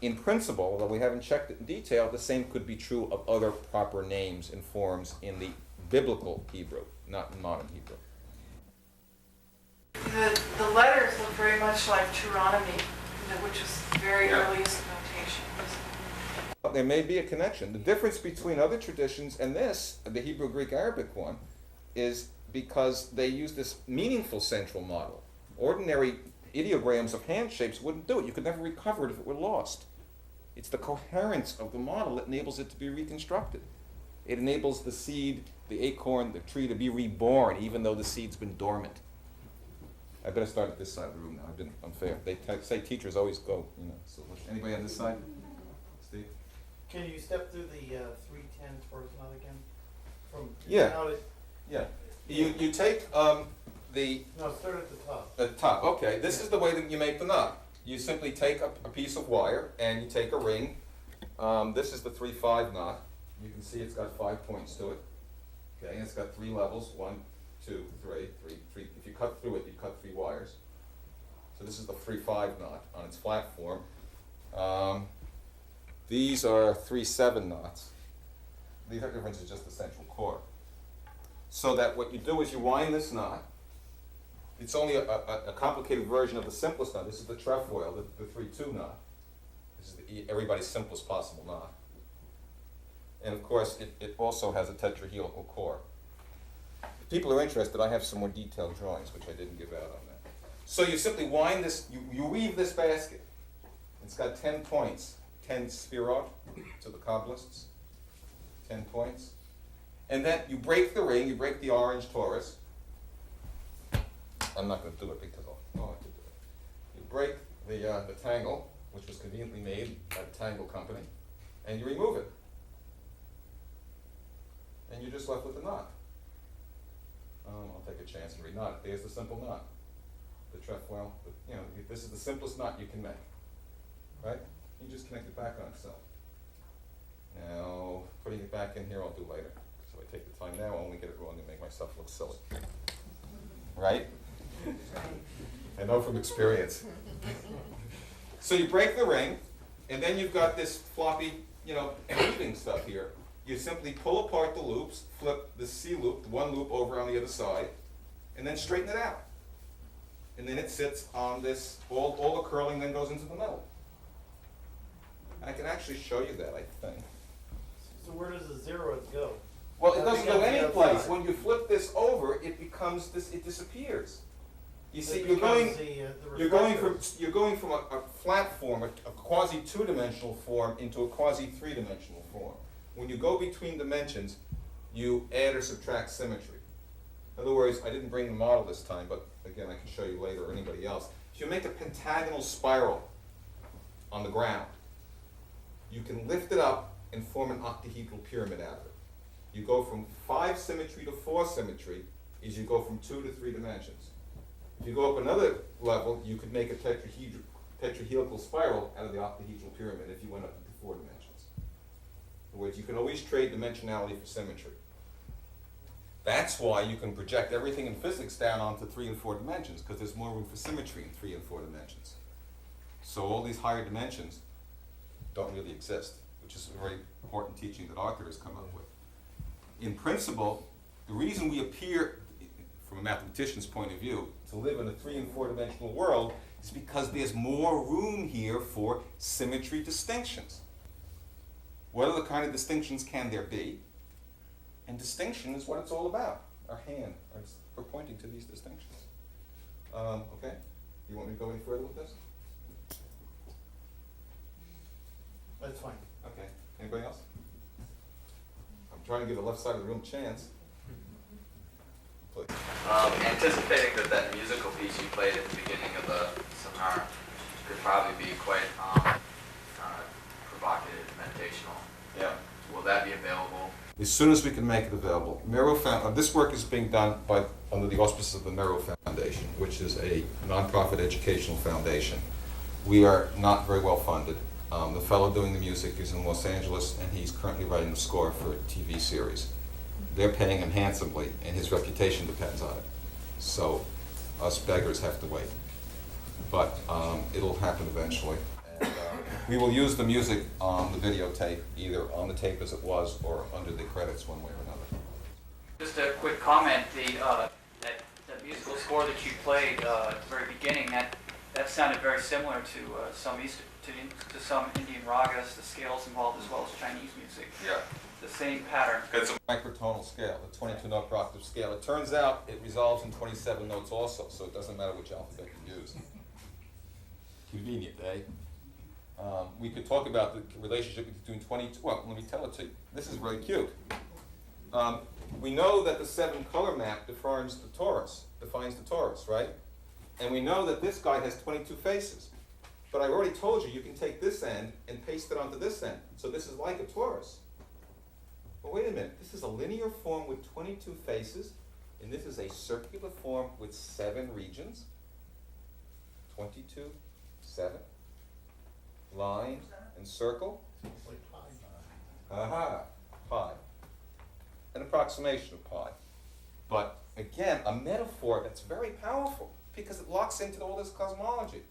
Speaker 2: in principle, although we haven't checked it in detail, the same could be true of other proper names and forms in the biblical Hebrew, not in modern Hebrew.
Speaker 7: The letters look very much like Deuteronomy, which is the very earliest notation.
Speaker 2: There may be a connection. The difference between other traditions and this, the Hebrew, Greek, Arabic one, is because they use this meaningful central model. Ordinary ideograms of hand shapes wouldn't do it. You could never recover it if it were lost. It's the coherence of the model that enables it to be reconstructed. It enables the seed, the acorn, the tree to be reborn, even though the seed's been dormant. I better start at this side of the room now. I've been unfair. They say teachers always go, so anybody on this side? Steve?
Speaker 8: Can you step through the 310 Torus knot again?
Speaker 2: Yeah. You take the
Speaker 8: No, start at the top.
Speaker 2: at the top. Okay, this is the way that you make the knot. You simply take a piece of wire and you take a ring. This is the 3-5 knot. You can see it's got 5 points to it. Okay, and it's got 3 levels. 1, 2, 3. If you cut through it, you cut 3 wires. So this is the 3-5 knot on its flat form. These are 3-7 knots. The difference is just the central core. So that what you do is you wind this knot. It's only a complicated version of the simplest knot. This is the trefoil, the 3-2 knot. This is everybody's simplest possible knot. And of course, it also has a tetrahelical core. If people are interested, I have some more detailed drawings, which I didn't give out on that. So you simply wind this, you weave this basket. It's got 10 points, 10 spherot to the Kabbalists, 10 points. And then you break the ring, you break the orange torus. I'm not going to do it because I'll have to do it. You break the tangle, which was conveniently made by the Tangle Company, and you remove it. And you're just left with the knot. I'll take a chance and re-knot it. There's the simple knot. The trefoil, this is the simplest knot you can make. Right? You just connect it back on itself. Now, putting it back in here I'll do later. So I take the time now, I'll only get it wrong and make myself look silly. Right? I know from experience. So you break the ring, and then you've got this floppy, weaving stuff here. You simply pull apart the loops, flip the C loop, the one loop over on the other side, and then straighten it out. And then it sits on this, all the curling then goes into the middle. I can actually show you that, I think.
Speaker 8: So where does the zeroth go?
Speaker 2: Well, it
Speaker 8: That
Speaker 2: doesn't go
Speaker 8: becomes the
Speaker 2: any
Speaker 8: other
Speaker 2: place.
Speaker 8: side.
Speaker 2: When you flip this over, it becomes this. It disappears. You see,
Speaker 8: It
Speaker 2: you're going
Speaker 8: becomes the
Speaker 2: you're going from a flat form, a quasi two-dimensional form, into a quasi three-dimensional form. When you go between dimensions, you add or subtract symmetry. In other words, I didn't bring the model this time, but again, I can show you later or anybody else. If you make a pentagonal spiral on the ground, you can lift it up and form an octahedral pyramid out of it. You go from 5 symmetry to 4 symmetry as you go from 2 to 3 dimensions. If you go up another level, you could make a tetrahelical spiral out of the octahedral pyramid if you went up into 4 dimensions. In other words, you can always trade dimensionality for symmetry. That's why you can project everything in physics down onto 3 and 4 dimensions, because there's more room for symmetry in 3 and 4 dimensions. So all these higher dimensions don't really exist, which is a very important teaching that Arthur has come up with. In principle, the reason we appear, from a mathematician's point of view, to live in a 3 and 4 dimensional world is because there's more room here for symmetry distinctions. What other kind of distinctions can there be? And distinction is what it's all about. Our hand, we're pointing to these distinctions. Okay? You want me to go any further with this?
Speaker 8: That's fine.
Speaker 2: Okay. Anybody else? I'm trying to give the left side of the room a chance. Please.
Speaker 9: Anticipating that musical piece you played at the beginning of the seminar could probably be quite provocative, meditational.
Speaker 2: Yeah.
Speaker 9: Will that be available?
Speaker 2: As soon as we can make it available. This work is being done under the auspices of the Meru Foundation, which is a nonprofit educational foundation. We are not very well funded. The fellow doing the music is in Los Angeles, and he's currently writing the score for a TV series. They're paying him handsomely, and his reputation depends on it. So us beggars have to wait. But it'll happen eventually. And, we will use the music on the videotape, either on the tape as it was or under the credits one way or another.
Speaker 10: Just a quick comment, that musical score that you played at the very beginning, that sounded very similar to some Indian ragas, the scales involved, as well as Chinese music.
Speaker 2: Yeah.
Speaker 10: The same pattern.
Speaker 2: It's a microtonal scale, a 22-note per octave scale. It turns out it resolves in 27 notes also, so it doesn't matter which alphabet you use. Convenient, eh? We could talk about the relationship between 22, well, let me tell it to you. This is really cute. We know that the 7 color map defines the torus, right? And we know that this guy has 22 faces. But I've already told you, you can take this end and paste it onto this end. So this is like a torus. Well, wait a minute. This is a linear form with 22 faces, and this is a circular form with 7 regions. 22, 7. Line and circle. Aha, pi. An approximation of pi. But again, a metaphor that's very powerful because it locks into all this cosmology.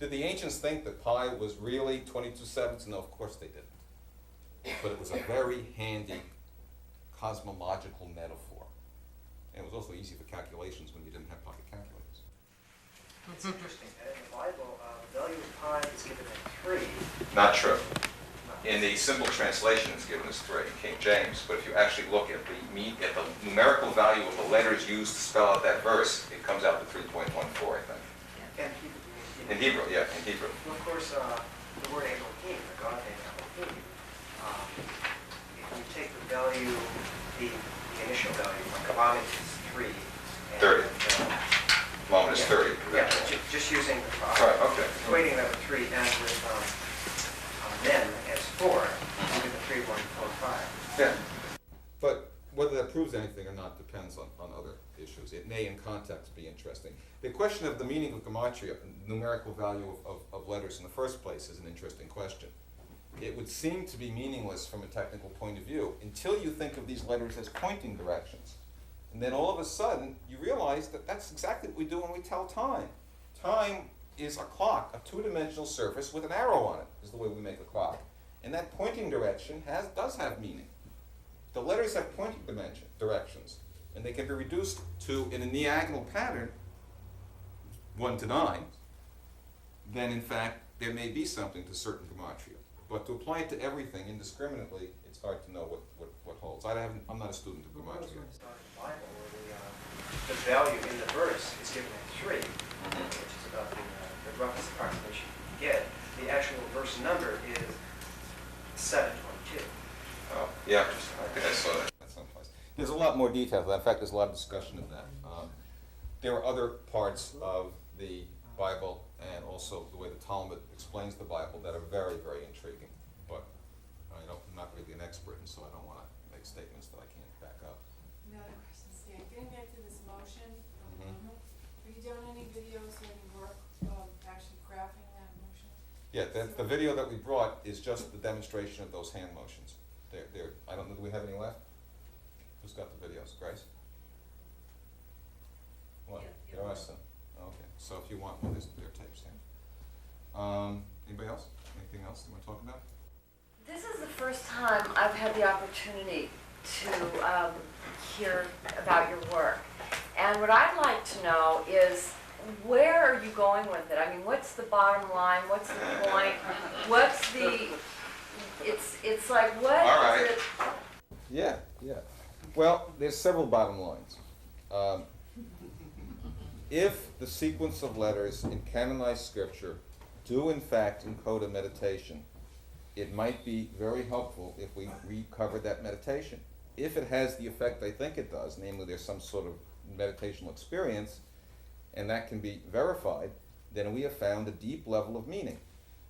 Speaker 2: Did the ancients think that pi was really 22 sevenths? No, of course they didn't. But it was a very handy cosmological metaphor. And it was also easy for calculations when you didn't have pocket calculators.
Speaker 11: It's interesting. In the Bible, the value of pi is given at 3.
Speaker 2: Not true. In the simple translation, it's given as 3 in King James. But if you actually look at the numerical value of the letters used to spell out that verse, it comes out to 3.14, I think.
Speaker 11: And
Speaker 2: In Hebrew, yeah, in Hebrew.
Speaker 11: well, of course, the word Elohim, the God name Elohim, if you take the value, the initial value from Kabbalah is 3. And,
Speaker 2: 30. Moment is 30.
Speaker 11: Yeah, just using the
Speaker 2: Right, okay.
Speaker 11: equating that with 3 and with men as 4, you get the 3, 1, 4, 5.
Speaker 2: Yeah. But whether that proves anything or not depends on other issues. It may, in context, be interesting. The question of the meaning of Gematria, numerical value of letters in the first place, is an interesting question. It would seem to be meaningless from a technical point of view until you think of these letters as pointing directions. And then all of a sudden, you realize that that's exactly what we do when we tell time. Time is a clock, a two-dimensional surface with an arrow on it, is the way we make a clock. And that pointing direction does have meaning. The letters have pointing directions, and they can be reduced to, in a diagonal pattern, 1 to 9, then in fact there may be something to certain Gematria. But to apply it to everything indiscriminately, it's hard to know what holds. I'm not a student of Gematria.
Speaker 11: It's not in the Bible where the value in the verse is given at 3, which is about the roughest approximation you can get. The actual verse number is 722.
Speaker 2: Oh, yeah, I think I saw that someplace. There's a lot more detail to that. In fact, there's a lot of discussion of that. There are other parts of the Bible and also the way the Talmud explains the Bible that are very, very intriguing. But I'm not really an expert, and so I don't want to make statements that I can't back up.
Speaker 4: Another question, Stan. Getting back to this motion,
Speaker 2: Mhm.
Speaker 4: have you done any videos or any work actually graphing that motion?
Speaker 2: Yeah, the video that we brought is just the demonstration of those hand motions. I don't know, do we have any left? Who's got the videos? Grace? What? There are some. Okay, so if you want one, there are tapes here. Anybody else? Anything else you want to talk about?
Speaker 12: This is the first time I've had the opportunity to hear about your work. And what I'd like to know is, where are you going with it? I mean, what's the bottom line? What's the point? What's the... It's like, what
Speaker 2: All right.
Speaker 12: is it?
Speaker 2: Yeah. Well, there's several bottom lines. If the sequence of letters in canonized scripture do in fact encode a meditation, it might be very helpful if we recover that meditation. If it has the effect I think it does, namely there's some sort of meditational experience, and that can be verified, then we have found a deep level of meaning.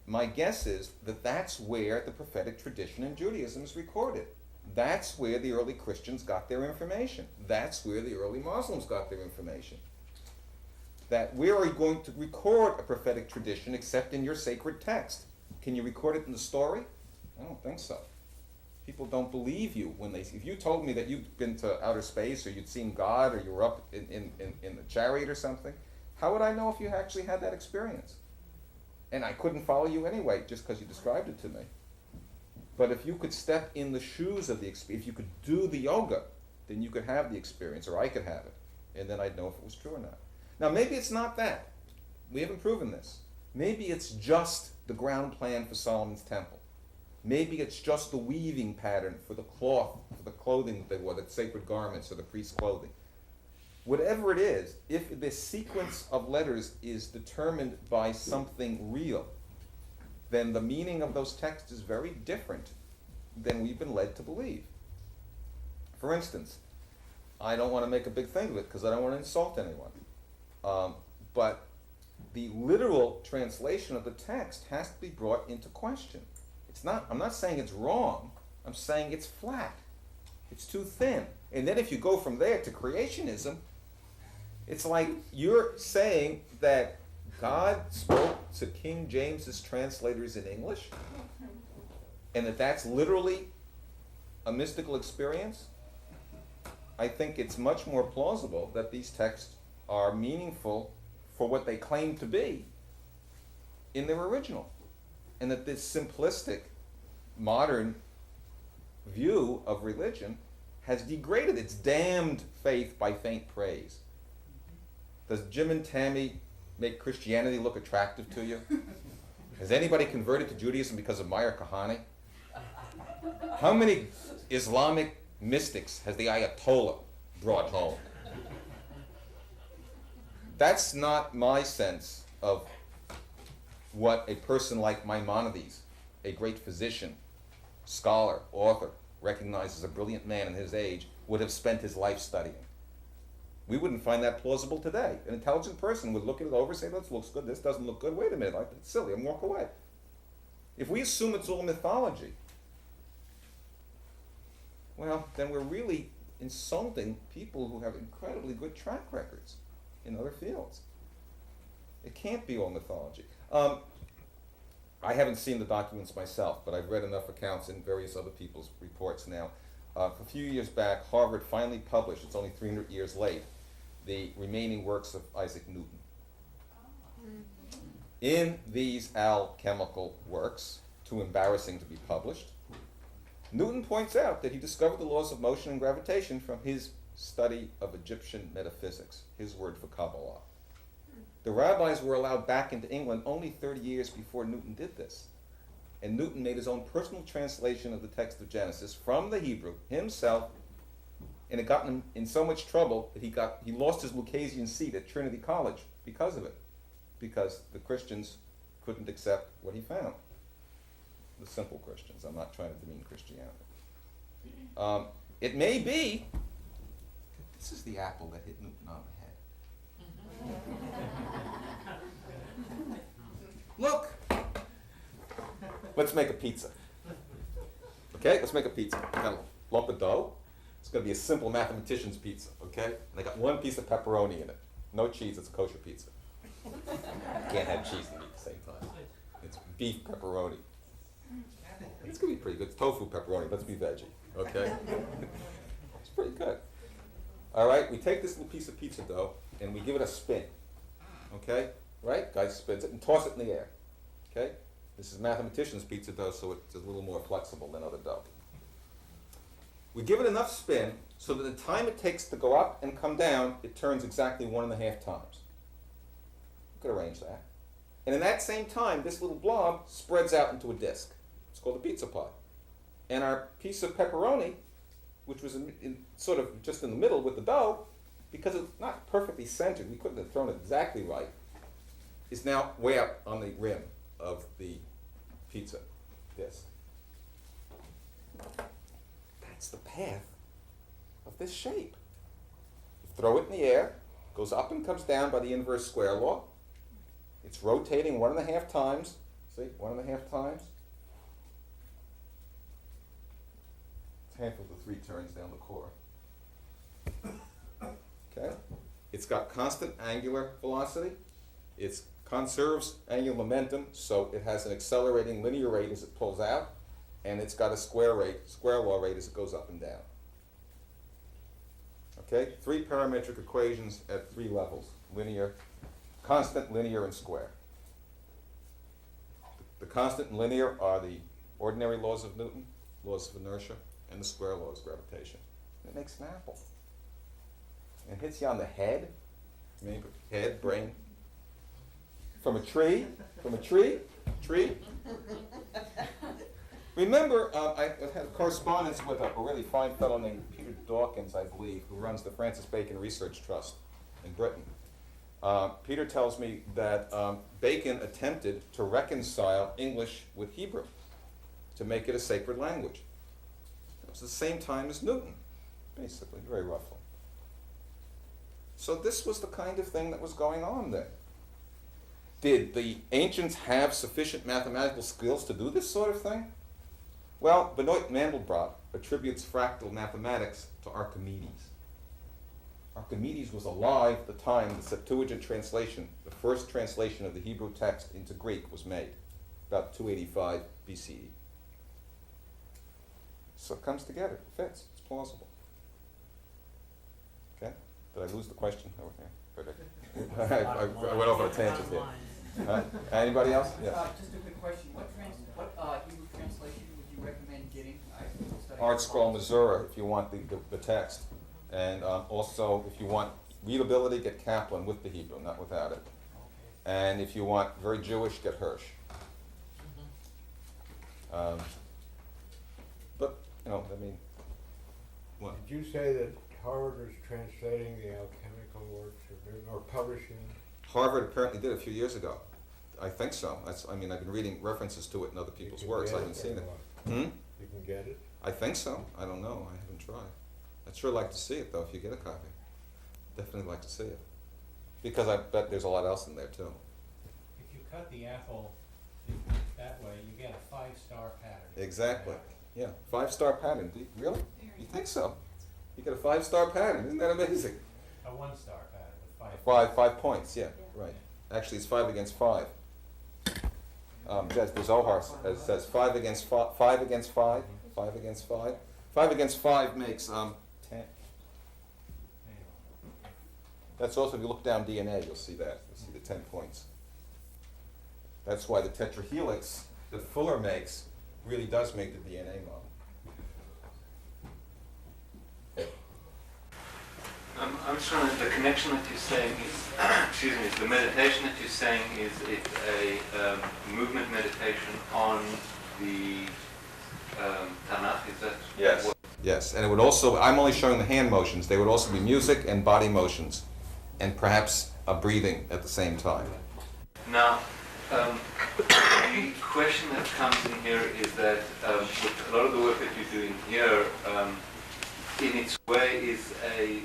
Speaker 2: My guess is that that's where the prophetic tradition in Judaism is recorded. That's where the early Christians got their information. That's where the early Muslims got their information. That where are you going to record a prophetic tradition except in your sacred text? Can you record it in the story? I don't think so. People don't believe you when if you told me that you'd been to outer space or you'd seen God or you were up in the chariot or something, how would I know if you actually had that experience? And I couldn't follow you anyway just because you described it to me. But if you could step in the shoes of the experience, if you could do the yoga, then you could have the experience, or I could have it, and then I'd know if it was true or not. Now maybe it's not that. We haven't proven this. Maybe it's just the ground plan for Solomon's temple. Maybe it's just the weaving pattern for the cloth, for the clothing they wore, the sacred garments or the priest's clothing. Whatever it is, if this sequence of letters is determined by something real, then the meaning of those texts is very different than we've been led to believe. For instance, I don't want to make a big thing of it because I don't want to insult anyone. But the literal translation of the text has to be brought into question. I'm not saying it's wrong, I'm saying it's flat. It's too thin. And then if you go from there to creationism, it's like you're saying that God spoke to King James's translators in English, and that's literally a mystical experience. I think it's much more plausible that these texts are meaningful for what they claim to be in their original, and that this simplistic modern view of religion has degraded. It's damned faith by faint praise. Does Jim and Tammy make Christianity look attractive to you? Has anybody converted to Judaism because of Meir Kahane? How many Islamic mystics has the Ayatollah brought home? That's not my sense of what a person like Maimonides, a great physician, scholar, author, recognized as a brilliant man in his age, would have spent his life studying. We wouldn't find that plausible today. An intelligent person would look it over and say, this looks good, this doesn't look good, wait a minute, it's silly, and walk away. If we assume it's all mythology, well, then we're really insulting people who have incredibly good track records in other fields. It can't be all mythology. I haven't seen the documents myself, but I've read enough accounts in various other people's reports now. A few years back, Harvard finally published, it's only 300 years late, the remaining works of Isaac Newton. In these alchemical works, too embarrassing to be published. Newton points out that he discovered the laws of motion and gravitation from his study of Egyptian metaphysics, his word for Kabbalah. The rabbis were allowed back into England only 30 years before Newton did this. And Newton made his own personal translation of the text of Genesis from the Hebrew himself, and it got him in so much trouble that he lost his Lucasian seat at Trinity College because of it, because the Christians couldn't accept what he found. The simple Christians. I'm not trying to demean Christianity. It may be, this is the apple that hit Newton on the head. Look! Let's make a pizza. Okay, let's make a pizza. Got a lump of dough. It's going to be a simple mathematician's pizza, okay? And I got one piece of pepperoni in it. No cheese, it's a kosher pizza. You can't have cheese and meat at the same time. It's beef pepperoni. It's going to be pretty good. It's tofu pepperoni. Let's be veggie, okay? It's pretty good. All right, we take this little piece of pizza dough and we give it a spin, okay? Right? Guy spins it and toss it in the air, okay? This is mathematician's pizza dough, so it's a little more flexible than other dough. We give it enough spin so that the time it takes to go up and come down, it turns exactly 1.5 times. You could arrange that. And in that same time, this little blob spreads out into a disc. It's called a pizza pie. And our piece of pepperoni, which was sort of just in the middle with the dough, because it's not perfectly centered, we couldn't have thrown it exactly right, is now way up on the rim of the pizza disc. That's the path of this shape. You throw it in the air, goes up and comes down by the inverse square law. It's rotating 1.5 times. See, 1.5 times. It's half of the 3 turns down the core. Okay? It's got constant angular velocity. It conserves angular momentum, so it has an accelerating linear rate as it pulls out, and it's got a square law rate as it goes up and down. Okay? 3 parametric equations at 3 levels: linear, constant, linear, and square. The constant and linear are the ordinary laws of Newton, laws of inertia, and the square laws of gravitation. And it makes an apple. And it hits you on the head, maybe head, brain. From a tree. Remember, I had a correspondence with a really fine fellow named Peter Dawkins, I believe, who runs the Francis Bacon Research Trust in Britain. Peter tells me that Bacon attempted to reconcile English with Hebrew, to make it a sacred language. It was the same time as Newton, basically, very roughly. So this was the kind of thing that was going on then. Did the ancients have sufficient mathematical skills to do this sort of thing? Well, Benoit Mandelbrot attributes fractal mathematics to Archimedes. Archimedes was alive at the time the Septuagint translation, the first translation of the Hebrew text into Greek, was made, about 285 BCE. So it comes together, it fits, it's plausible. Okay? Did I lose the question? Oh, yeah. I went off on a tangent here. Anybody else? Yes.
Speaker 10: Just a quick question. What Hebrew translation would you recommend getting?
Speaker 2: Art Scroll Missouri, if you want the text. And also, if you want readability, get Kaplan with the Hebrew, not without it. And if you want very Jewish, get Hirsch. But, you know, I mean, what?
Speaker 3: Did you say that Harvard was translating the alchemical works of Newton, or publishing?
Speaker 2: Harvard apparently did a few years ago. I think so. I've been reading references to it in other people's works. I haven't seen it.
Speaker 3: You can get it?
Speaker 2: I think so. I don't know. I haven't tried. I'd sure like to see it, though, if you get a copy. Definitely like to see it. Because I bet there's a lot else in there, too.
Speaker 6: If you cut the apple that way, you get a 5-star pattern.
Speaker 2: Exactly. Yeah, 5-star pattern. Really? You think so? You get a 5-star pattern. Isn't that amazing?
Speaker 6: A 1-star pattern with
Speaker 2: 5 points, yeah, right. Actually, it's 5 against 5. The Zohar says 5 against 5, 5 against 5, 5 against 5. 5 against 5 makes 10. That's also, if you look down DNA, you'll see that. You'll see the 10 points. That's why the tetrahelix that Fuller makes really does make the DNA model.
Speaker 13: I'm trying to, the connection that you're saying is, excuse me, the meditation that you're saying is it's a movement meditation on the Tanakh, is that?
Speaker 2: Yes.
Speaker 13: What?
Speaker 2: Yes, and it would also, I'm only showing the hand motions, they would also be music and body motions, and perhaps a breathing at the same time.
Speaker 13: Now, the question that comes in here is that with a lot of the work that you're doing here, in its way is a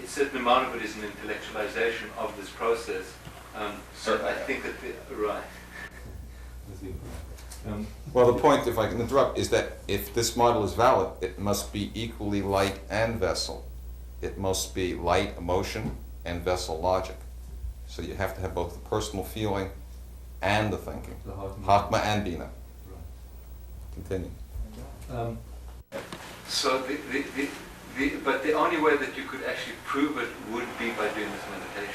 Speaker 13: certain amount of it is an intellectualization of this process.
Speaker 2: Certainly.
Speaker 13: I think that, right.
Speaker 2: Well, the point, if I can interrupt, is that if this model is valid, it must be equally light and vessel. It must be light emotion and vessel logic. So you have to have both the personal feeling and the thinking. The Hakma and Bina. Right. Continue.
Speaker 13: So but the only way that you could actually prove it would be by doing this meditation.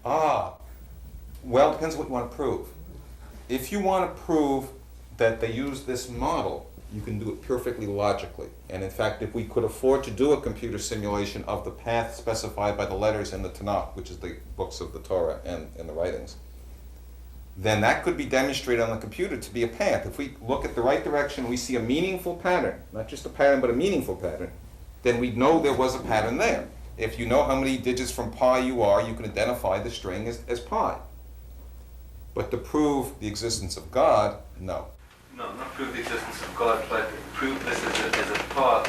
Speaker 2: Well, it depends what you want to prove. If you want to prove that they use this model, you can do it perfectly logically. And in fact, if we could afford to do a computer simulation of the path specified by the letters in the Tanakh, which is the books of the Torah and the writings, then that could be demonstrated on the computer to be a path. If we look at the right direction, we see a meaningful pattern, not just a pattern, but a meaningful pattern, then we'd know there was a pattern there. If you know how many digits from pi you are, you can identify the string as pi. But to prove the existence of God, no.
Speaker 13: No, not prove the existence of God, but prove this as a path.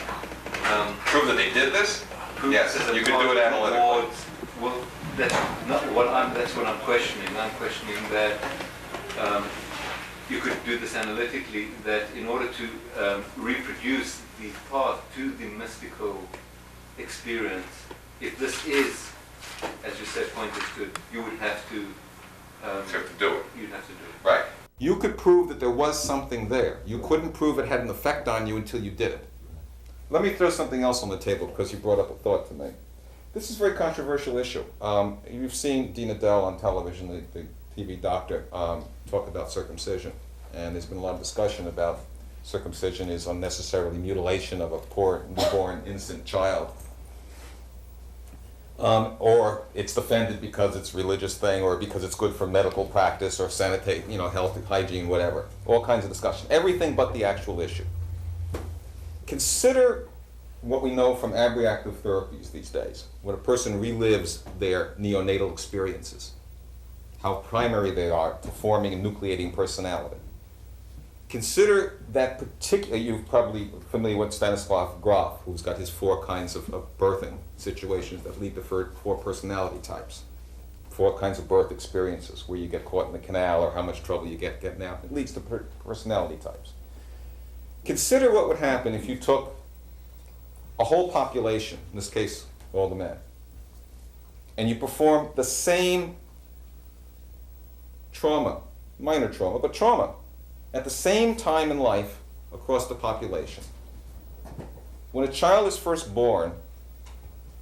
Speaker 2: Prove that they did this? Yes, you could do it analytically.
Speaker 13: Well, that's not what that's what I'm questioning. I'm questioning that you could do this analytically, that in order to reproduce the path to the mystical experience, if this is, as you said, pointed to, you would have to
Speaker 2: do it.
Speaker 13: You'd have to do it.
Speaker 2: Right. You could prove that there was something there. You couldn't prove it had an effect on you until you did it. Let me throw something else on the table because you brought up a thought to me. This is a very controversial issue. You've seen Dina Dell on television, the TV doctor, talk about circumcision. And there's been a lot of discussion about circumcision is unnecessarily mutilation of a poor newborn infant child. Or it's defended because it's a religious thing, or because it's good for medical practice, or sanitate, health, hygiene, whatever. All kinds of discussion. Everything but the actual issue. Consider what we know from abreactive therapies these days, when a person relives their neonatal experiences, how primary they are to forming and nucleating personality. Consider that particular, you're probably familiar with Stanislav Grof, who's got his 4 kinds of birthing situations that lead to 4 personality types. 4 kinds of birth experiences, where you get caught in the canal or how much trouble you get getting out. It leads to personality types. Consider what would happen if you took a whole population, in this case, all the men, and you perform the same trauma, minor trauma, but trauma, at the same time in life across the population. When a child is first born,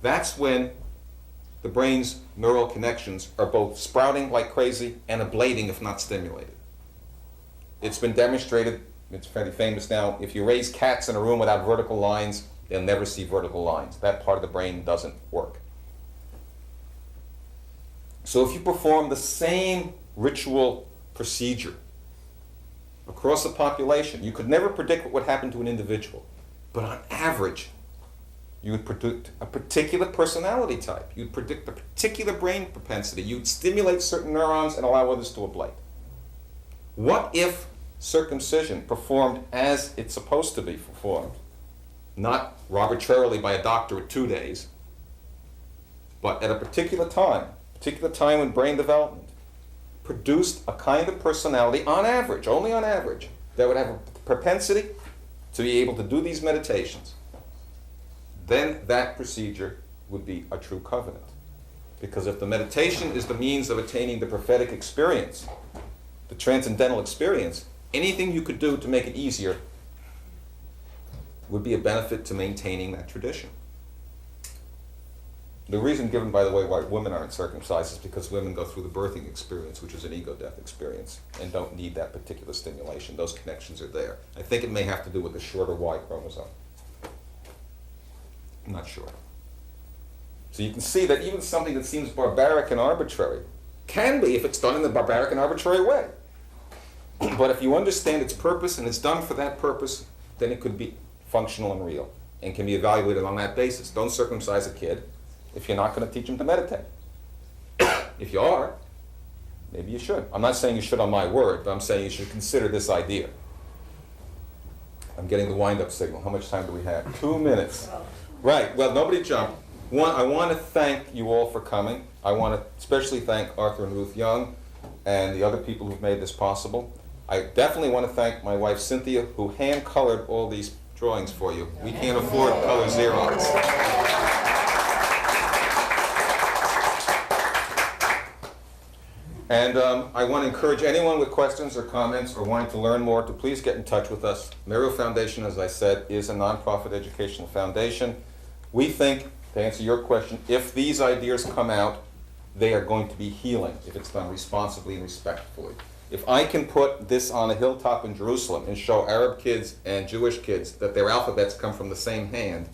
Speaker 2: that's when the brain's neural connections are both sprouting like crazy and ablating if not stimulated. It's been demonstrated, it's fairly famous now, if you raise cats in a room without vertical lines, they'll never see vertical lines. That part of the brain doesn't work. So if you perform the same ritual procedure across the population, you could never predict what would happen to an individual. But on average, you would predict a particular personality type. You'd predict a particular brain propensity. You'd stimulate certain neurons and allow others to ablate. What if circumcision performed as it's supposed to be performed, not arbitrarily by a doctor at 2 days, but at a particular time in brain development, produced a kind of personality on average, only on average, that would have a propensity to be able to do these meditations? Then that procedure would be a true covenant. Because if the meditation is the means of attaining the prophetic experience, the transcendental experience, anything you could do to make it easier would be a benefit to maintaining that tradition. The reason given, by the way, why women aren't circumcised is because women go through the birthing experience, which is an ego death experience, and don't need that particular stimulation. Those connections are there. I think it may have to do with the shorter Y chromosome. I'm not sure. So you can see that even something that seems barbaric and arbitrary can be if it's done in the barbaric and arbitrary way. But if you understand its purpose and it's done for that purpose, then it could be functional and real and can be evaluated on that basis. Don't circumcise a kid if you're not going to teach him to meditate. If you are, maybe you should. I'm not saying you should on my word, but I'm saying you should consider this idea. I'm getting the wind-up signal. How much time do we have? 2 minutes. Right, well, nobody jump. One, I want to thank you all for coming. I want to especially thank Arthur and Ruth Young and the other people who've made this possible. I definitely want to thank my wife Cynthia, who hand-colored all these drawings for you. We can't afford color Xerox. And I want to encourage anyone with questions or comments or wanting to learn more to please get in touch with us. Meru Foundation, as I said, is a nonprofit educational foundation. We think, to answer your question, if these ideas come out, they are going to be healing if it's done responsibly and respectfully. If I can put this on a hilltop in Jerusalem and show Arab kids and Jewish kids that their alphabets come from the same hand,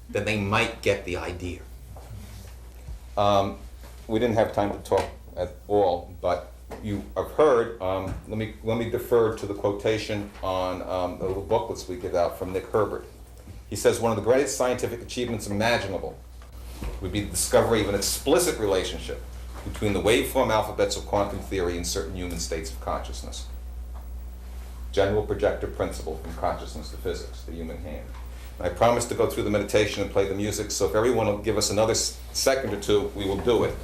Speaker 2: then they might get the idea. We didn't have time to talk at all, but you have heard, let me defer to the quotation on the little booklets we give out from Nick Herbert. He says, one of the greatest scientific achievements imaginable would be the discovery of an explicit relationship between the waveform alphabets of quantum theory and certain human states of consciousness. General projector principle from consciousness to physics, the human hand. And I promise to go through the meditation and play the music, so if everyone will give us another second or two, we will do it.